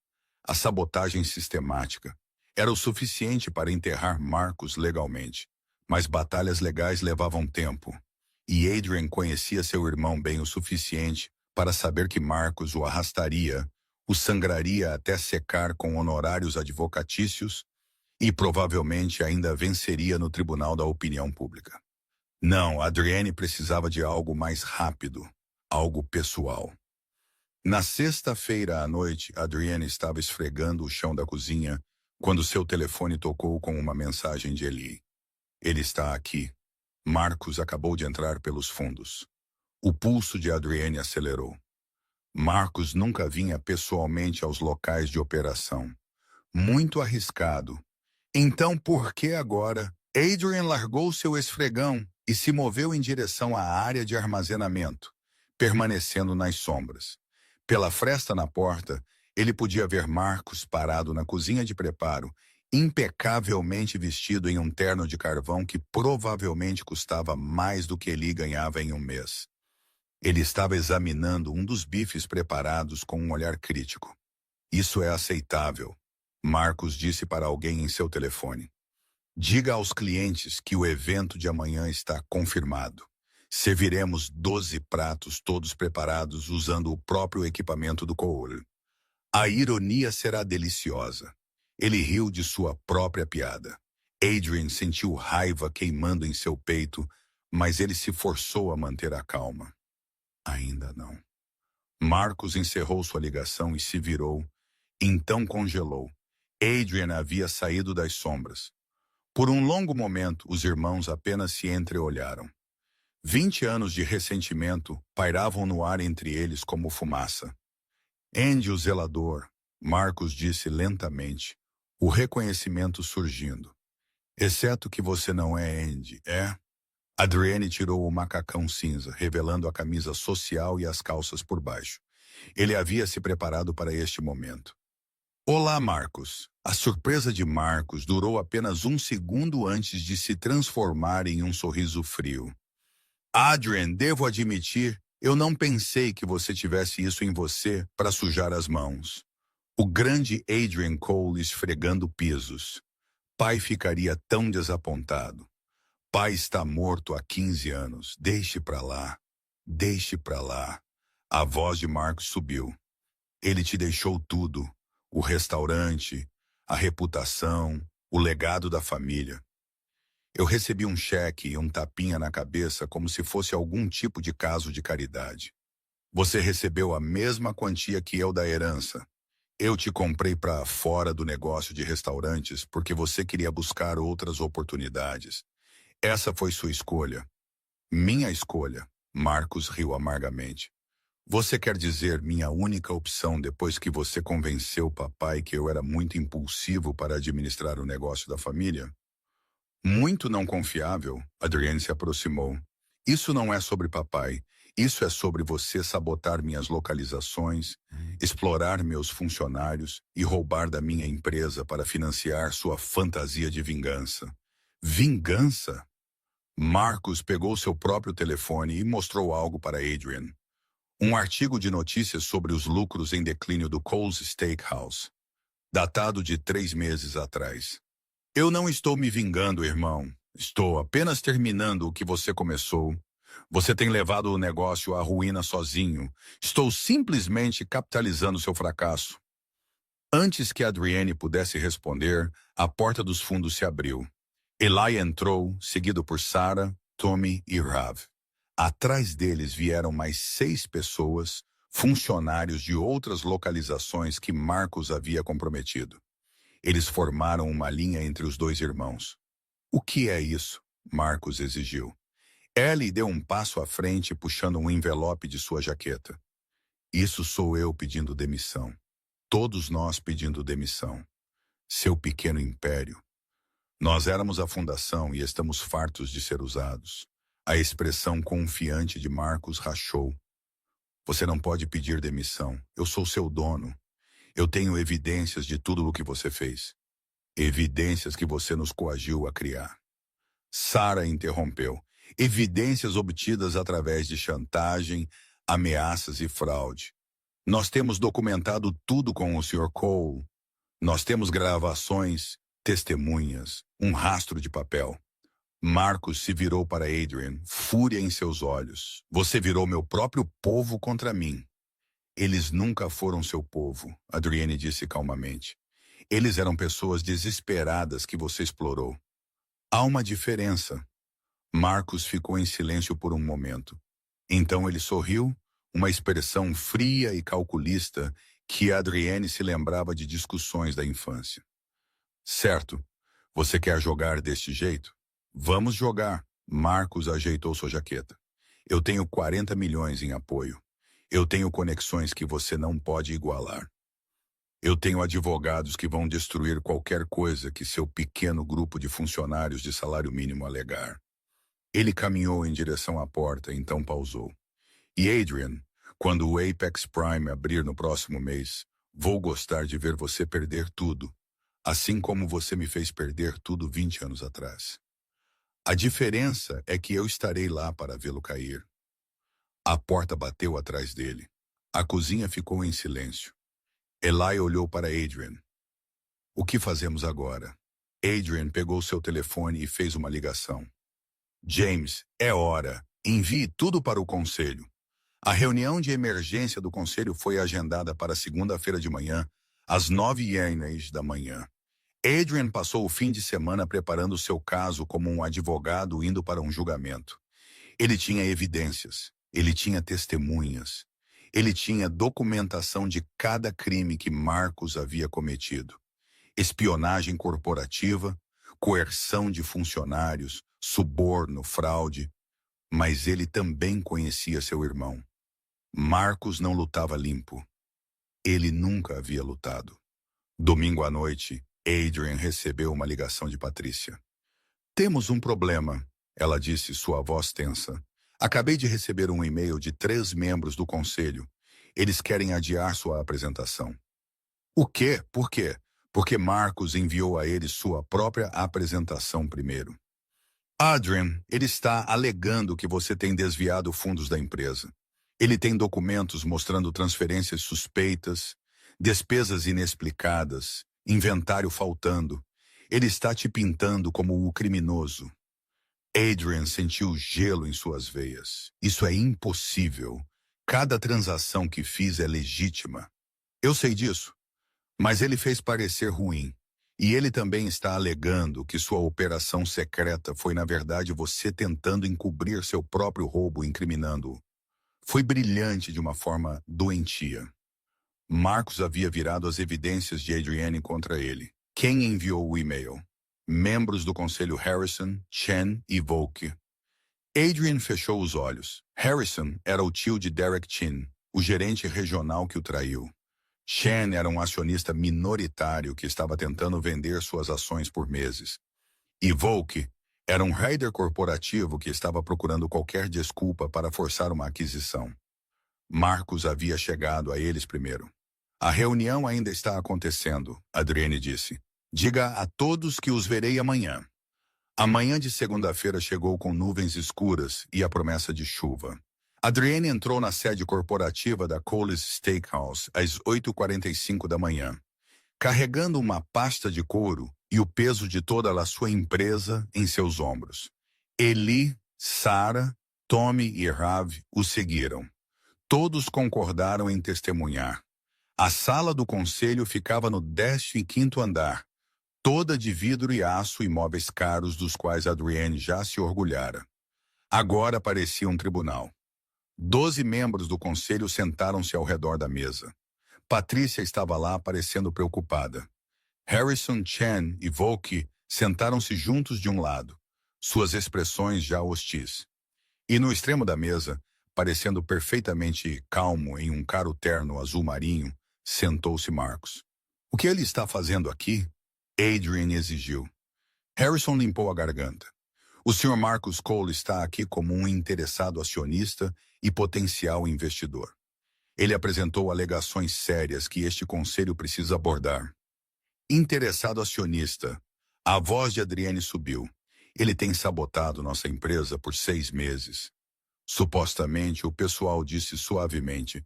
a sabotagem sistemática. Era o suficiente para enterrar Marcos legalmente. Mas batalhas legais levavam tempo. E Adrian conhecia seu irmão bem o suficiente para saber que Marcos o arrastaria, o sangraria até secar com honorários advocatícios e provavelmente ainda venceria no tribunal da opinião pública. Não, Adrienne precisava de algo mais rápido, algo pessoal. Na sexta-feira à noite, Adrienne estava esfregando o chão da cozinha quando seu telefone tocou com uma mensagem de Eli. Ele está aqui. Marcos acabou de entrar pelos fundos. O pulso de Adrienne acelerou. Marcos nunca vinha pessoalmente aos locais de operação. Muito arriscado. Então por que agora? Adrian largou seu esfregão e se moveu em direção à área de armazenamento, permanecendo nas sombras. Pela fresta na porta, ele podia ver Marcos parado na cozinha de preparo, impecavelmente vestido em um terno de carvão que provavelmente custava mais do que ele ganhava em um mês. Ele estava examinando um dos bifes preparados com um olhar crítico. Isso é aceitável, Marcos disse para alguém em seu telefone. Diga aos clientes que o evento de amanhã está confirmado. Serviremos 12 pratos todos preparados usando o próprio equipamento do Cole. A ironia será deliciosa. Ele riu de sua própria piada. Adrian sentiu raiva queimando em seu peito, mas ele se forçou a manter a calma. Ainda não. Marcos encerrou sua ligação e se virou, então congelou. Adrian havia saído das sombras. Por um longo momento, os irmãos apenas se entreolharam. 20 anos de ressentimento pairavam no ar entre eles como fumaça. Andy, o zelador, Marcos disse lentamente, o reconhecimento surgindo. Exceto que você não é Andy, é? Adriane tirou o macacão cinza, revelando a camisa social e as calças por baixo. Ele havia se preparado para este momento. Olá, Marcos. A surpresa de Marcos durou apenas um segundo antes de se transformar em um sorriso frio. Adrian, devo admitir, eu não pensei que você tivesse isso em você para sujar as mãos. O grande Adrian Cole esfregando pisos. Pai ficaria tão desapontado. Pai está morto há 15 anos. Deixe pra lá. Deixe pra lá. A voz de Marcos subiu. Ele te deixou tudo. O restaurante, a reputação, o legado da família. Eu recebi um cheque e um tapinha na cabeça como se fosse algum tipo de caso de caridade. Você recebeu a mesma quantia que eu da herança. Eu te comprei para fora do negócio de restaurantes porque você queria buscar outras oportunidades. Essa foi sua escolha. Minha escolha. Marcos riu amargamente. Você quer dizer minha única opção depois que você convenceu o papai que eu era muito impulsivo para administrar o negócio da família? Muito não confiável, Adriane se aproximou. Isso não é sobre papai. Isso é sobre você sabotar minhas localizações, explorar meus funcionários e roubar da minha empresa para financiar sua fantasia de vingança. Vingança? Marcos pegou seu próprio telefone e mostrou algo para Adrian. Um artigo de notícias sobre os lucros em declínio do Cole's Steakhouse, datado de 3 meses atrás. Eu não estou me vingando, irmão. Estou apenas terminando o que você começou. Você tem levado o negócio à ruína sozinho. Estou simplesmente capitalizando seu fracasso. Antes que Adriane pudesse responder, a porta dos fundos se abriu. Eli entrou, seguido por Sarah, Tommy e Rav. Atrás deles vieram mais 6 pessoas, funcionários de outras localizações que Marcos havia comprometido. Eles formaram uma linha entre os dois irmãos. O que é isso? Marcos exigiu. Ellie deu um passo à frente, puxando um envelope de sua jaqueta. Isso sou eu pedindo demissão. Todos nós pedindo demissão. Seu pequeno império. Nós éramos a fundação e estamos fartos de ser usados. A expressão confiante de Marcos rachou. Você não pode pedir demissão. Eu sou seu dono. Eu tenho evidências de tudo o que você fez. Evidências que você nos coagiu a criar. Sarah interrompeu. Evidências obtidas através de chantagem, ameaças e fraude. Nós temos documentado tudo com o Sr. Cole. Nós temos gravações, testemunhas, um rastro de papel. Marcos se virou para Adrian, fúria em seus olhos. Você virou meu próprio povo contra mim. Eles nunca foram seu povo, Adriane disse calmamente. Eles eram pessoas desesperadas que você explorou. Há uma diferença. Marcos ficou em silêncio por um momento. Então ele sorriu, uma expressão fria e calculista que Adriane se lembrava de discussões da infância. Certo, você quer jogar deste jeito? Vamos jogar. Marcos ajeitou sua jaqueta. Eu tenho 40 milhões em apoio. Eu tenho conexões que você não pode igualar. Eu tenho advogados que vão destruir qualquer coisa que seu pequeno grupo de funcionários de salário mínimo alegar. Ele caminhou em direção à porta, então pausou. E Adrian, quando o Apex Prime abrir no próximo mês, vou gostar de ver você perder tudo, assim como você me fez perder tudo 20 anos atrás. A diferença é que eu estarei lá para vê-lo cair. A porta bateu atrás dele. A cozinha ficou em silêncio. Eli olhou para Adrian. O que fazemos agora? Adrian pegou seu telefone e fez uma ligação. James, é hora. Envie tudo para o conselho. A reunião de emergência do conselho foi agendada para segunda-feira de manhã, às 9h da manhã. Adrian passou o fim de semana preparando seu caso como um advogado indo para um julgamento. Ele tinha evidências, ele tinha testemunhas. Ele tinha documentação de cada crime que Marcos havia cometido: espionagem corporativa, coerção de funcionários, suborno, fraude. Mas ele também conhecia seu irmão. Marcos não lutava limpo. Ele nunca havia lutado. Domingo à noite, Adrian recebeu uma ligação de Patrícia. "Temos um problema", ela disse, sua voz tensa. "Acabei de receber um e-mail de 3 membros do conselho. Eles querem adiar sua apresentação." "O quê? Por quê?" "Porque Marcos enviou a eles sua própria apresentação primeiro." "Adrian, ele está alegando que você tem desviado fundos da empresa. Ele tem documentos mostrando transferências suspeitas, despesas inexplicadas, inventário faltando. Ele está te pintando como o criminoso." Adrian sentiu gelo em suas veias. "Isso é impossível. Cada transação que fiz é legítima." "Eu sei disso, mas ele fez parecer ruim. E ele também está alegando que sua operação secreta foi, na verdade, você tentando encobrir seu próprio roubo, incriminando-o. Foi brilhante de uma forma doentia." Marcos havia virado as evidências de Adrienne contra ele. Quem enviou o e-mail? Membros do conselho Harrison, Chen e Volk. Adrian fechou os olhos. Harrison era o tio de Derek Chin, o gerente regional que o traiu. Chen era um acionista minoritário que estava tentando vender suas ações por meses. E Volk era um raider corporativo que estava procurando qualquer desculpa para forçar uma aquisição. Marcos havia chegado a eles primeiro. "A reunião ainda está acontecendo", Adrienne disse. "Diga a todos que os verei amanhã." A manhã de segunda-feira chegou com nuvens escuras e a promessa de chuva. Adrienne entrou na sede corporativa da Cole's Steakhouse às 8h45 da manhã, carregando uma pasta de couro e o peso de toda a sua empresa em seus ombros. Eli, Sarah, Tommy e Rav o seguiram. Todos concordaram em testemunhar. A sala do conselho ficava no 15º andar, toda de vidro e aço e móveis caros dos quais Adrienne já se orgulhara. Agora parecia um tribunal. 12 membros do conselho sentaram-se ao redor da mesa. Patrícia estava lá parecendo preocupada. Harrison, Chen e Volk sentaram-se juntos de um lado, suas expressões já hostis. E no extremo da mesa, parecendo perfeitamente calmo em um caro terno azul marinho, sentou-se Marcos. "O que ele está fazendo aqui?" Adrian exigiu. Harrison limpou a garganta. "O Sr. Marcus Cole está aqui como um interessado acionista e potencial investidor. Ele apresentou alegações sérias que este conselho precisa abordar." "Interessado acionista." A voz de Adrienne subiu. "Ele tem sabotado nossa empresa por 6 meses." Supostamente, o pessoal disse suavemente.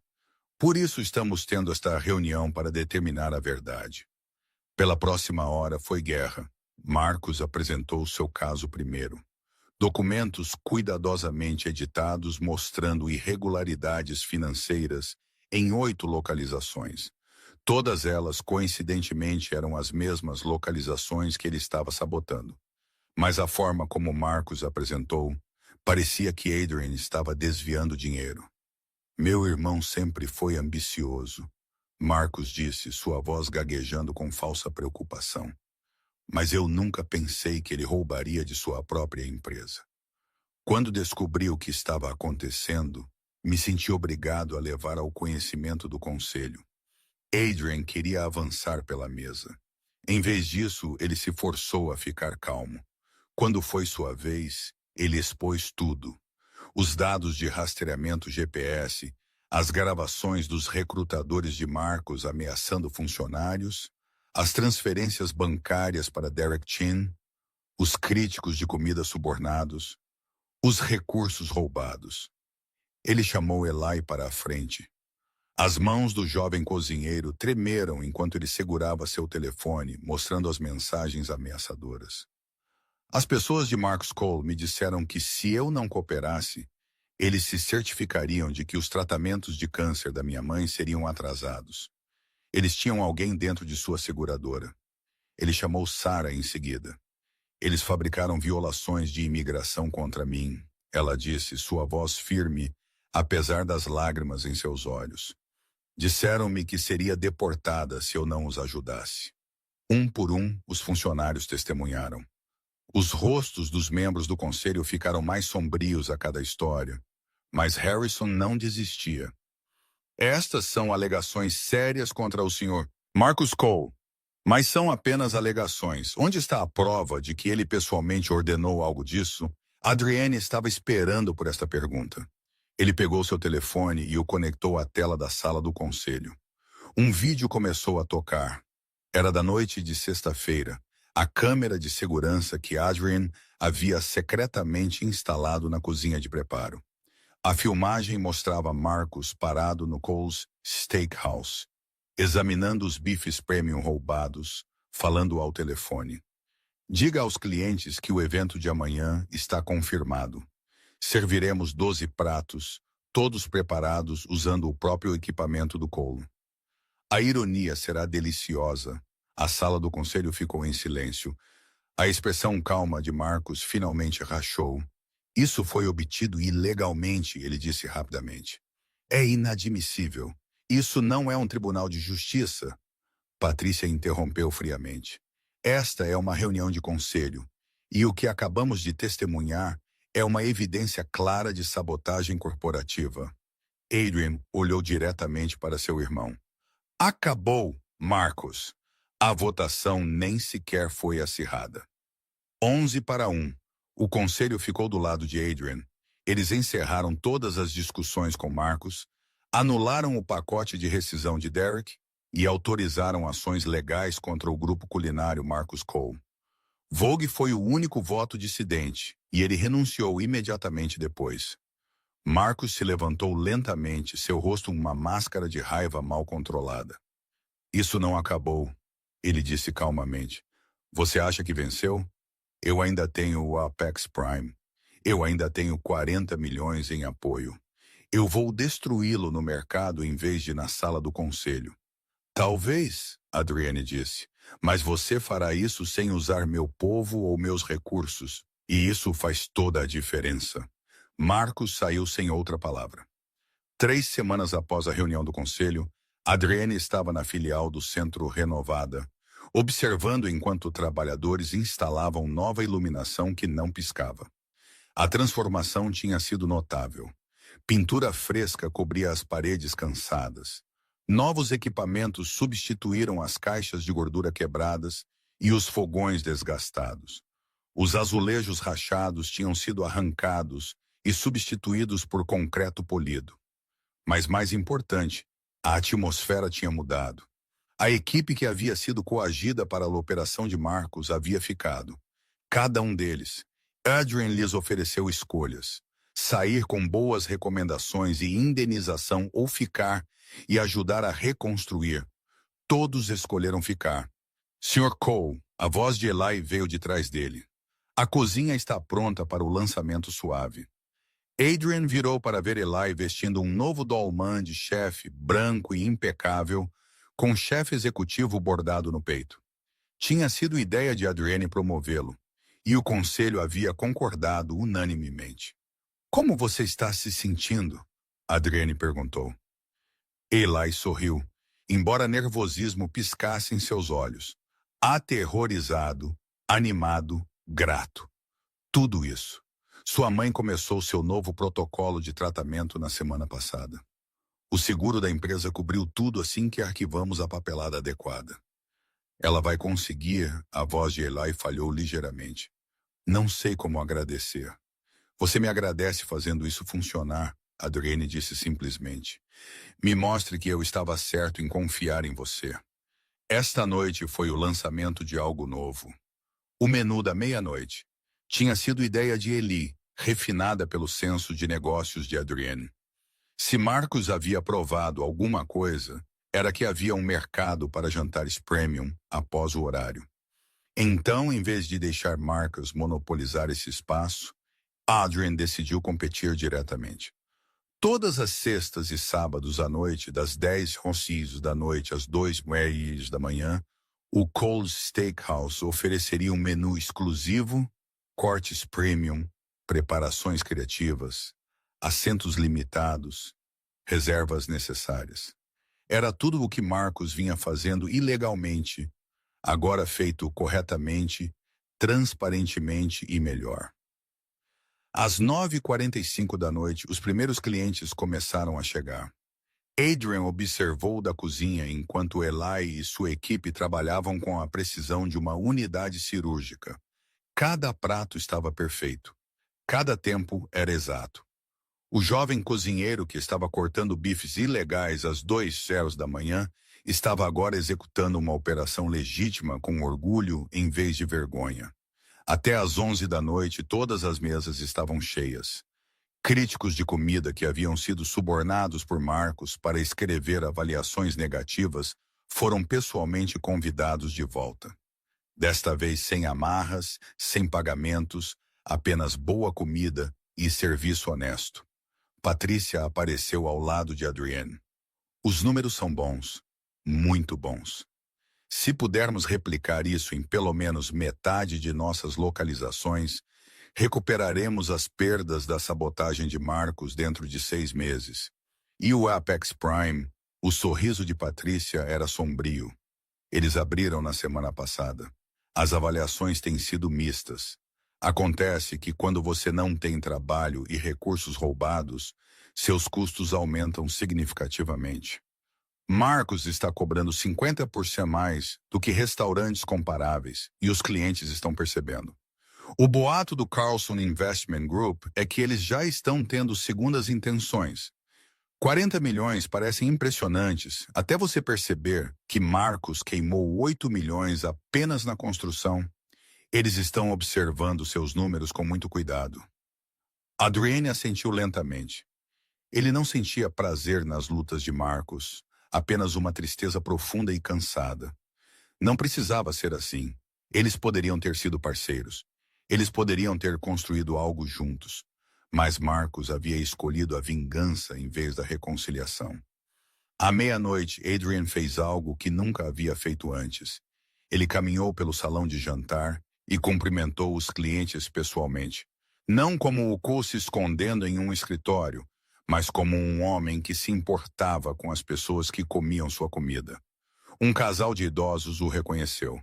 "Por isso estamos tendo esta reunião para determinar a verdade." Pela próxima hora foi guerra. Marcos apresentou seu caso primeiro. Documentos cuidadosamente editados mostrando irregularidades financeiras em 8 localizações. Todas elas, coincidentemente, eram as mesmas localizações que ele estava sabotando. Mas a forma como Marcos apresentou, parecia que Adrian estava desviando dinheiro. "Meu irmão sempre foi ambicioso", Marcos disse, sua voz gaguejando com falsa preocupação. "Mas eu nunca pensei que ele roubaria de sua própria empresa. Quando descobri o que estava acontecendo, me senti obrigado a levar ao conhecimento do conselho." Adrian queria avançar pela mesa. Em vez disso, ele se forçou a ficar calmo. Quando foi sua vez, ele expôs tudo. Os dados de rastreamento GPS, as gravações dos recrutadores de Marcos ameaçando funcionários, as transferências bancárias para Derek Chin, os críticos de comida subornados, os recursos roubados. Ele chamou Eli para a frente. As mãos do jovem cozinheiro tremeram enquanto ele segurava seu telefone, mostrando as mensagens ameaçadoras. "As pessoas de Marcus Cole me disseram que se eu não cooperasse, eles se certificariam de que os tratamentos de câncer da minha mãe seriam atrasados. Eles tinham alguém dentro de sua seguradora." Ele chamou Sarah em seguida. "Eles fabricaram violações de imigração contra mim", ela disse, sua voz firme, apesar das lágrimas em seus olhos. Disseram-me que seria deportada se eu não os ajudasse. Um por um, os funcionários testemunharam. Os rostos dos membros do conselho ficaram mais sombrios a cada história, mas Harrison não desistia. Estas são alegações sérias contra o Sr. Marcus Cole, mas são apenas alegações. Onde está a prova de que ele pessoalmente ordenou algo disso? Adrienne estava esperando por esta pergunta. Ele pegou seu telefone e o conectou à tela da sala do conselho. Um vídeo começou a tocar. Era da noite de sexta-feira, a câmera de segurança que Adrienne havia secretamente instalado na cozinha de preparo. A filmagem mostrava Marcus parado no Cole's Steakhouse, examinando os bifes premium roubados, falando ao telefone. Diga aos clientes que o evento de amanhã está confirmado. Serviremos 12 pratos, todos preparados usando o próprio equipamento do Cole. A ironia será deliciosa. A sala do conselho ficou em silêncio. A expressão calma de Marcus finalmente rachou. Isso foi obtido ilegalmente, ele disse rapidamente. É inadmissível. Isso não é um tribunal de justiça. Patrícia interrompeu friamente. Esta é uma reunião de conselho, e o que acabamos de testemunhar é uma evidência clara de sabotagem corporativa. Adrian olhou diretamente para seu irmão. Acabou, Marcus. A votação nem sequer foi acirrada. 11-1. O conselho ficou do lado de Adrian. Eles encerraram todas as discussões com Marcus, anularam o pacote de rescisão de Derek e autorizaram ações legais contra o grupo culinário Marcus Cole. Vogue foi o único voto dissidente, e ele renunciou imediatamente depois. Marcus se levantou lentamente, seu rosto uma máscara de raiva mal controlada. Isso não acabou, ele disse calmamente. Você acha que venceu? Eu ainda tenho o Apex Prime. Eu ainda tenho 40 milhões em apoio. Eu vou destruí-lo no mercado em vez de na sala do conselho. Talvez, Adrienne disse, mas você fará isso sem usar meu povo ou meus recursos, e isso faz toda a diferença. Marcus saiu sem outra palavra. 3 semanas após a reunião do conselho, Adrienne estava na filial do Centro Renovada, observando enquanto trabalhadores instalavam nova iluminação que não piscava. A transformação tinha sido notável. Pintura fresca cobria as paredes cansadas. Novos equipamentos substituíram as caixas de gordura quebradas e os fogões desgastados. Os azulejos rachados tinham sido arrancados e substituídos por concreto polido. Mas mais importante, a atmosfera tinha mudado. A equipe que havia sido coagida para a operação de Marcus havia ficado. Cada um deles. Adrian lhes ofereceu escolhas. Sair com boas recomendações e indenização ou ficar e ajudar a reconstruir. Todos escolheram ficar. Sr. Cole, a voz de Eli veio de trás dele. A cozinha está pronta para o lançamento suave. Adrian virou para ver Eli vestindo um novo dolman de chefe branco e impecável, com chefe executivo bordado no peito. Tinha sido ideia de Adrienne promovê-lo, e o conselho havia concordado unanimemente. Como você está se sentindo? Adrienne perguntou. Eli sorriu, embora nervosismo piscasse em seus olhos. Aterrorizado, animado, grato. Tudo isso. Sua mãe começou seu novo protocolo de tratamento na semana passada. O seguro da empresa cobriu tudo assim que arquivamos a papelada adequada. Ela vai conseguir, a voz de Eli falhou ligeiramente. Não sei como agradecer. Você me agradece fazendo isso funcionar, Adrienne disse simplesmente. Me mostre que eu estava certo em confiar em você. Esta noite foi o lançamento de algo novo. O menu da meia-noite tinha sido ideia de Eli, refinada pelo senso de negócios de Adrienne. Se Marcus havia provado alguma coisa, era que havia um mercado para jantares premium após o horário. Então, em vez de deixar Marcus monopolizar esse espaço, Adrian decidiu competir diretamente. Todas as sextas e sábados à noite, das 10 da noite às 2 da manhã, o Cole's Steakhouse ofereceria um menu exclusivo, cortes premium, preparações criativas, assentos limitados, reservas necessárias. Era tudo o que Marcos vinha fazendo ilegalmente, agora feito corretamente, transparentemente e melhor. Às 9h45 da noite, os primeiros clientes começaram a chegar. Adrian observou da cozinha enquanto Eli e sua equipe trabalhavam com a precisão de uma unidade cirúrgica. Cada prato estava perfeito. Cada tempo era exato. O jovem cozinheiro que estava cortando bifes ilegais às 2h da manhã estava agora executando uma operação legítima com orgulho em vez de vergonha. Até às 11 da noite, todas as mesas estavam cheias. Críticos de comida que haviam sido subornados por Marcos para escrever avaliações negativas foram pessoalmente convidados de volta. Desta vez sem amarras, sem pagamentos, apenas boa comida e serviço honesto. Patrícia apareceu ao lado de Adrienne. Os números são bons, muito bons. Se pudermos replicar isso em pelo menos metade de nossas localizações, recuperaremos as perdas da sabotagem de Marcos dentro de 6 meses. E o Apex Prime, o sorriso de Patrícia era sombrio. Eles abriram na semana passada. As avaliações têm sido mistas. Acontece que quando você não tem trabalho e recursos roubados, seus custos aumentam significativamente. Marcos está cobrando 50% mais do que restaurantes comparáveis e os clientes estão percebendo. O boato do Carlson Investment Group é que eles já estão tendo segundas intenções. 40 milhões parecem impressionantes, até você perceber que Marcos queimou 8 milhões apenas na construção. Eles estão observando seus números com muito cuidado. Adrienne assentiu lentamente. Ele não sentia prazer nas lutas de Marcos, apenas uma tristeza profunda e cansada. Não precisava ser assim. Eles poderiam ter sido parceiros. Eles poderiam ter construído algo juntos. Mas Marcos havia escolhido a vingança em vez da reconciliação. À meia-noite, Adrian fez algo que nunca havia feito antes. Ele caminhou pelo salão de jantar e cumprimentou os clientes pessoalmente. Não como o Cole se escondendo em um escritório, mas como um homem que se importava com as pessoas que comiam sua comida. Um casal de idosos o reconheceu.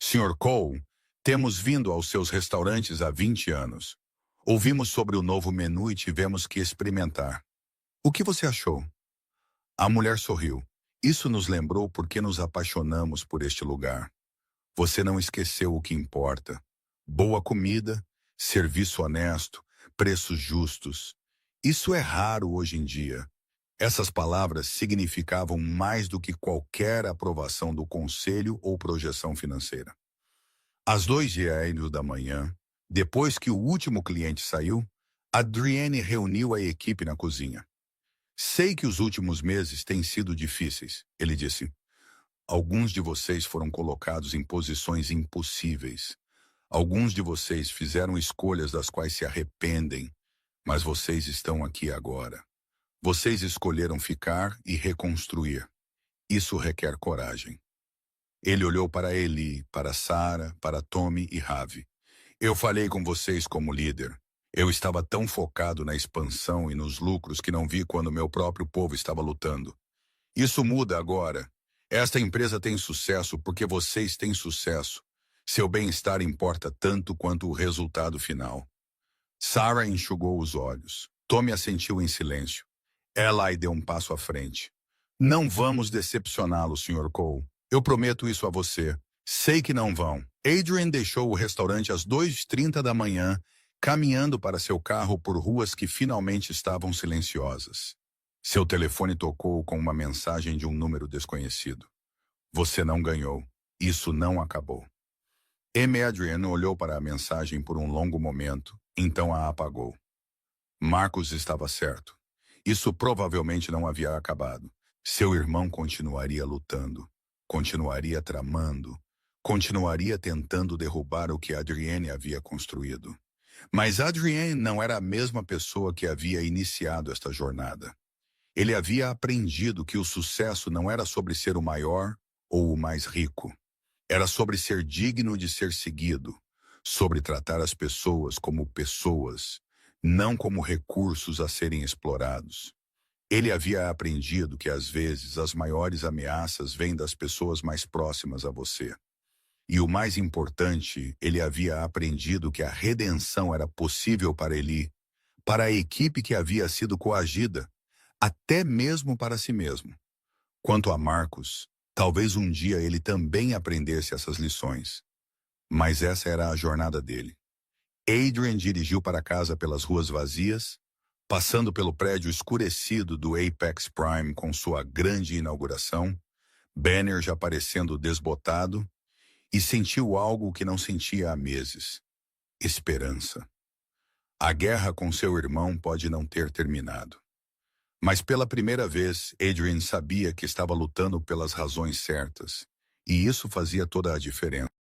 Sr. Cole, temos vindo aos seus restaurantes há 20 anos. Ouvimos sobre o novo menu e tivemos que experimentar. O que você achou? A mulher sorriu. Isso nos lembrou porque nos apaixonamos por este lugar. Você não esqueceu o que importa. Boa comida, serviço honesto, preços justos. Isso é raro hoje em dia. Essas palavras significavam mais do que qualquer aprovação do conselho ou projeção financeira. Às 2h da manhã, depois que o último cliente saiu, Adrienne reuniu a equipe na cozinha. Sei que os últimos meses têm sido difíceis, ele disse. Alguns de vocês foram colocados em posições impossíveis. Alguns de vocês fizeram escolhas das quais se arrependem, mas vocês estão aqui agora. Vocês escolheram ficar e reconstruir. Isso requer coragem. Ele olhou para Eli, para Sarah, para Tommy e Ravi. Eu falei com vocês como líder. Eu estava tão focado na expansão e nos lucros que não vi quando meu próprio povo estava lutando. Isso muda agora. Esta empresa tem sucesso porque vocês têm sucesso. Seu bem-estar importa tanto quanto o resultado final. Sarah enxugou os olhos. Tommy assentiu em silêncio. Eli deu um passo à frente. Não vamos decepcioná-lo, Sr. Cole. Eu prometo isso a você. Sei que não vão. Adrian deixou o restaurante às 2h30 da manhã, caminhando para seu carro por ruas que finalmente estavam silenciosas. Seu telefone tocou com uma mensagem de um número desconhecido. Você não ganhou. Isso não acabou. Adrian olhou para a mensagem por um longo momento, então a apagou. Marcos estava certo. Isso provavelmente não havia acabado. Seu irmão continuaria lutando, continuaria tramando, continuaria tentando derrubar o que Adrienne havia construído. Mas Adrienne não era a mesma pessoa que havia iniciado esta jornada. Ele havia aprendido que o sucesso não era sobre ser o maior ou o mais rico. Era sobre ser digno de ser seguido, sobre tratar as pessoas como pessoas, não como recursos a serem explorados. Ele havia aprendido que às vezes as maiores ameaças vêm das pessoas mais próximas a você. E o mais importante, ele havia aprendido que a redenção era possível para ele, para a equipe que havia sido coagida, até mesmo para si mesmo. Quanto a Marcos, talvez um dia ele também aprendesse essas lições. Mas essa era a jornada dele. Adrian dirigiu para casa pelas ruas vazias, passando pelo prédio escurecido do Apex Prime com sua grande inauguração, banner já parecendo desbotado, e sentiu algo que não sentia há meses: esperança. A guerra com seu irmão pode não ter terminado. Mas pela primeira vez, Adrian sabia que estava lutando pelas razões certas, e isso fazia toda a diferença.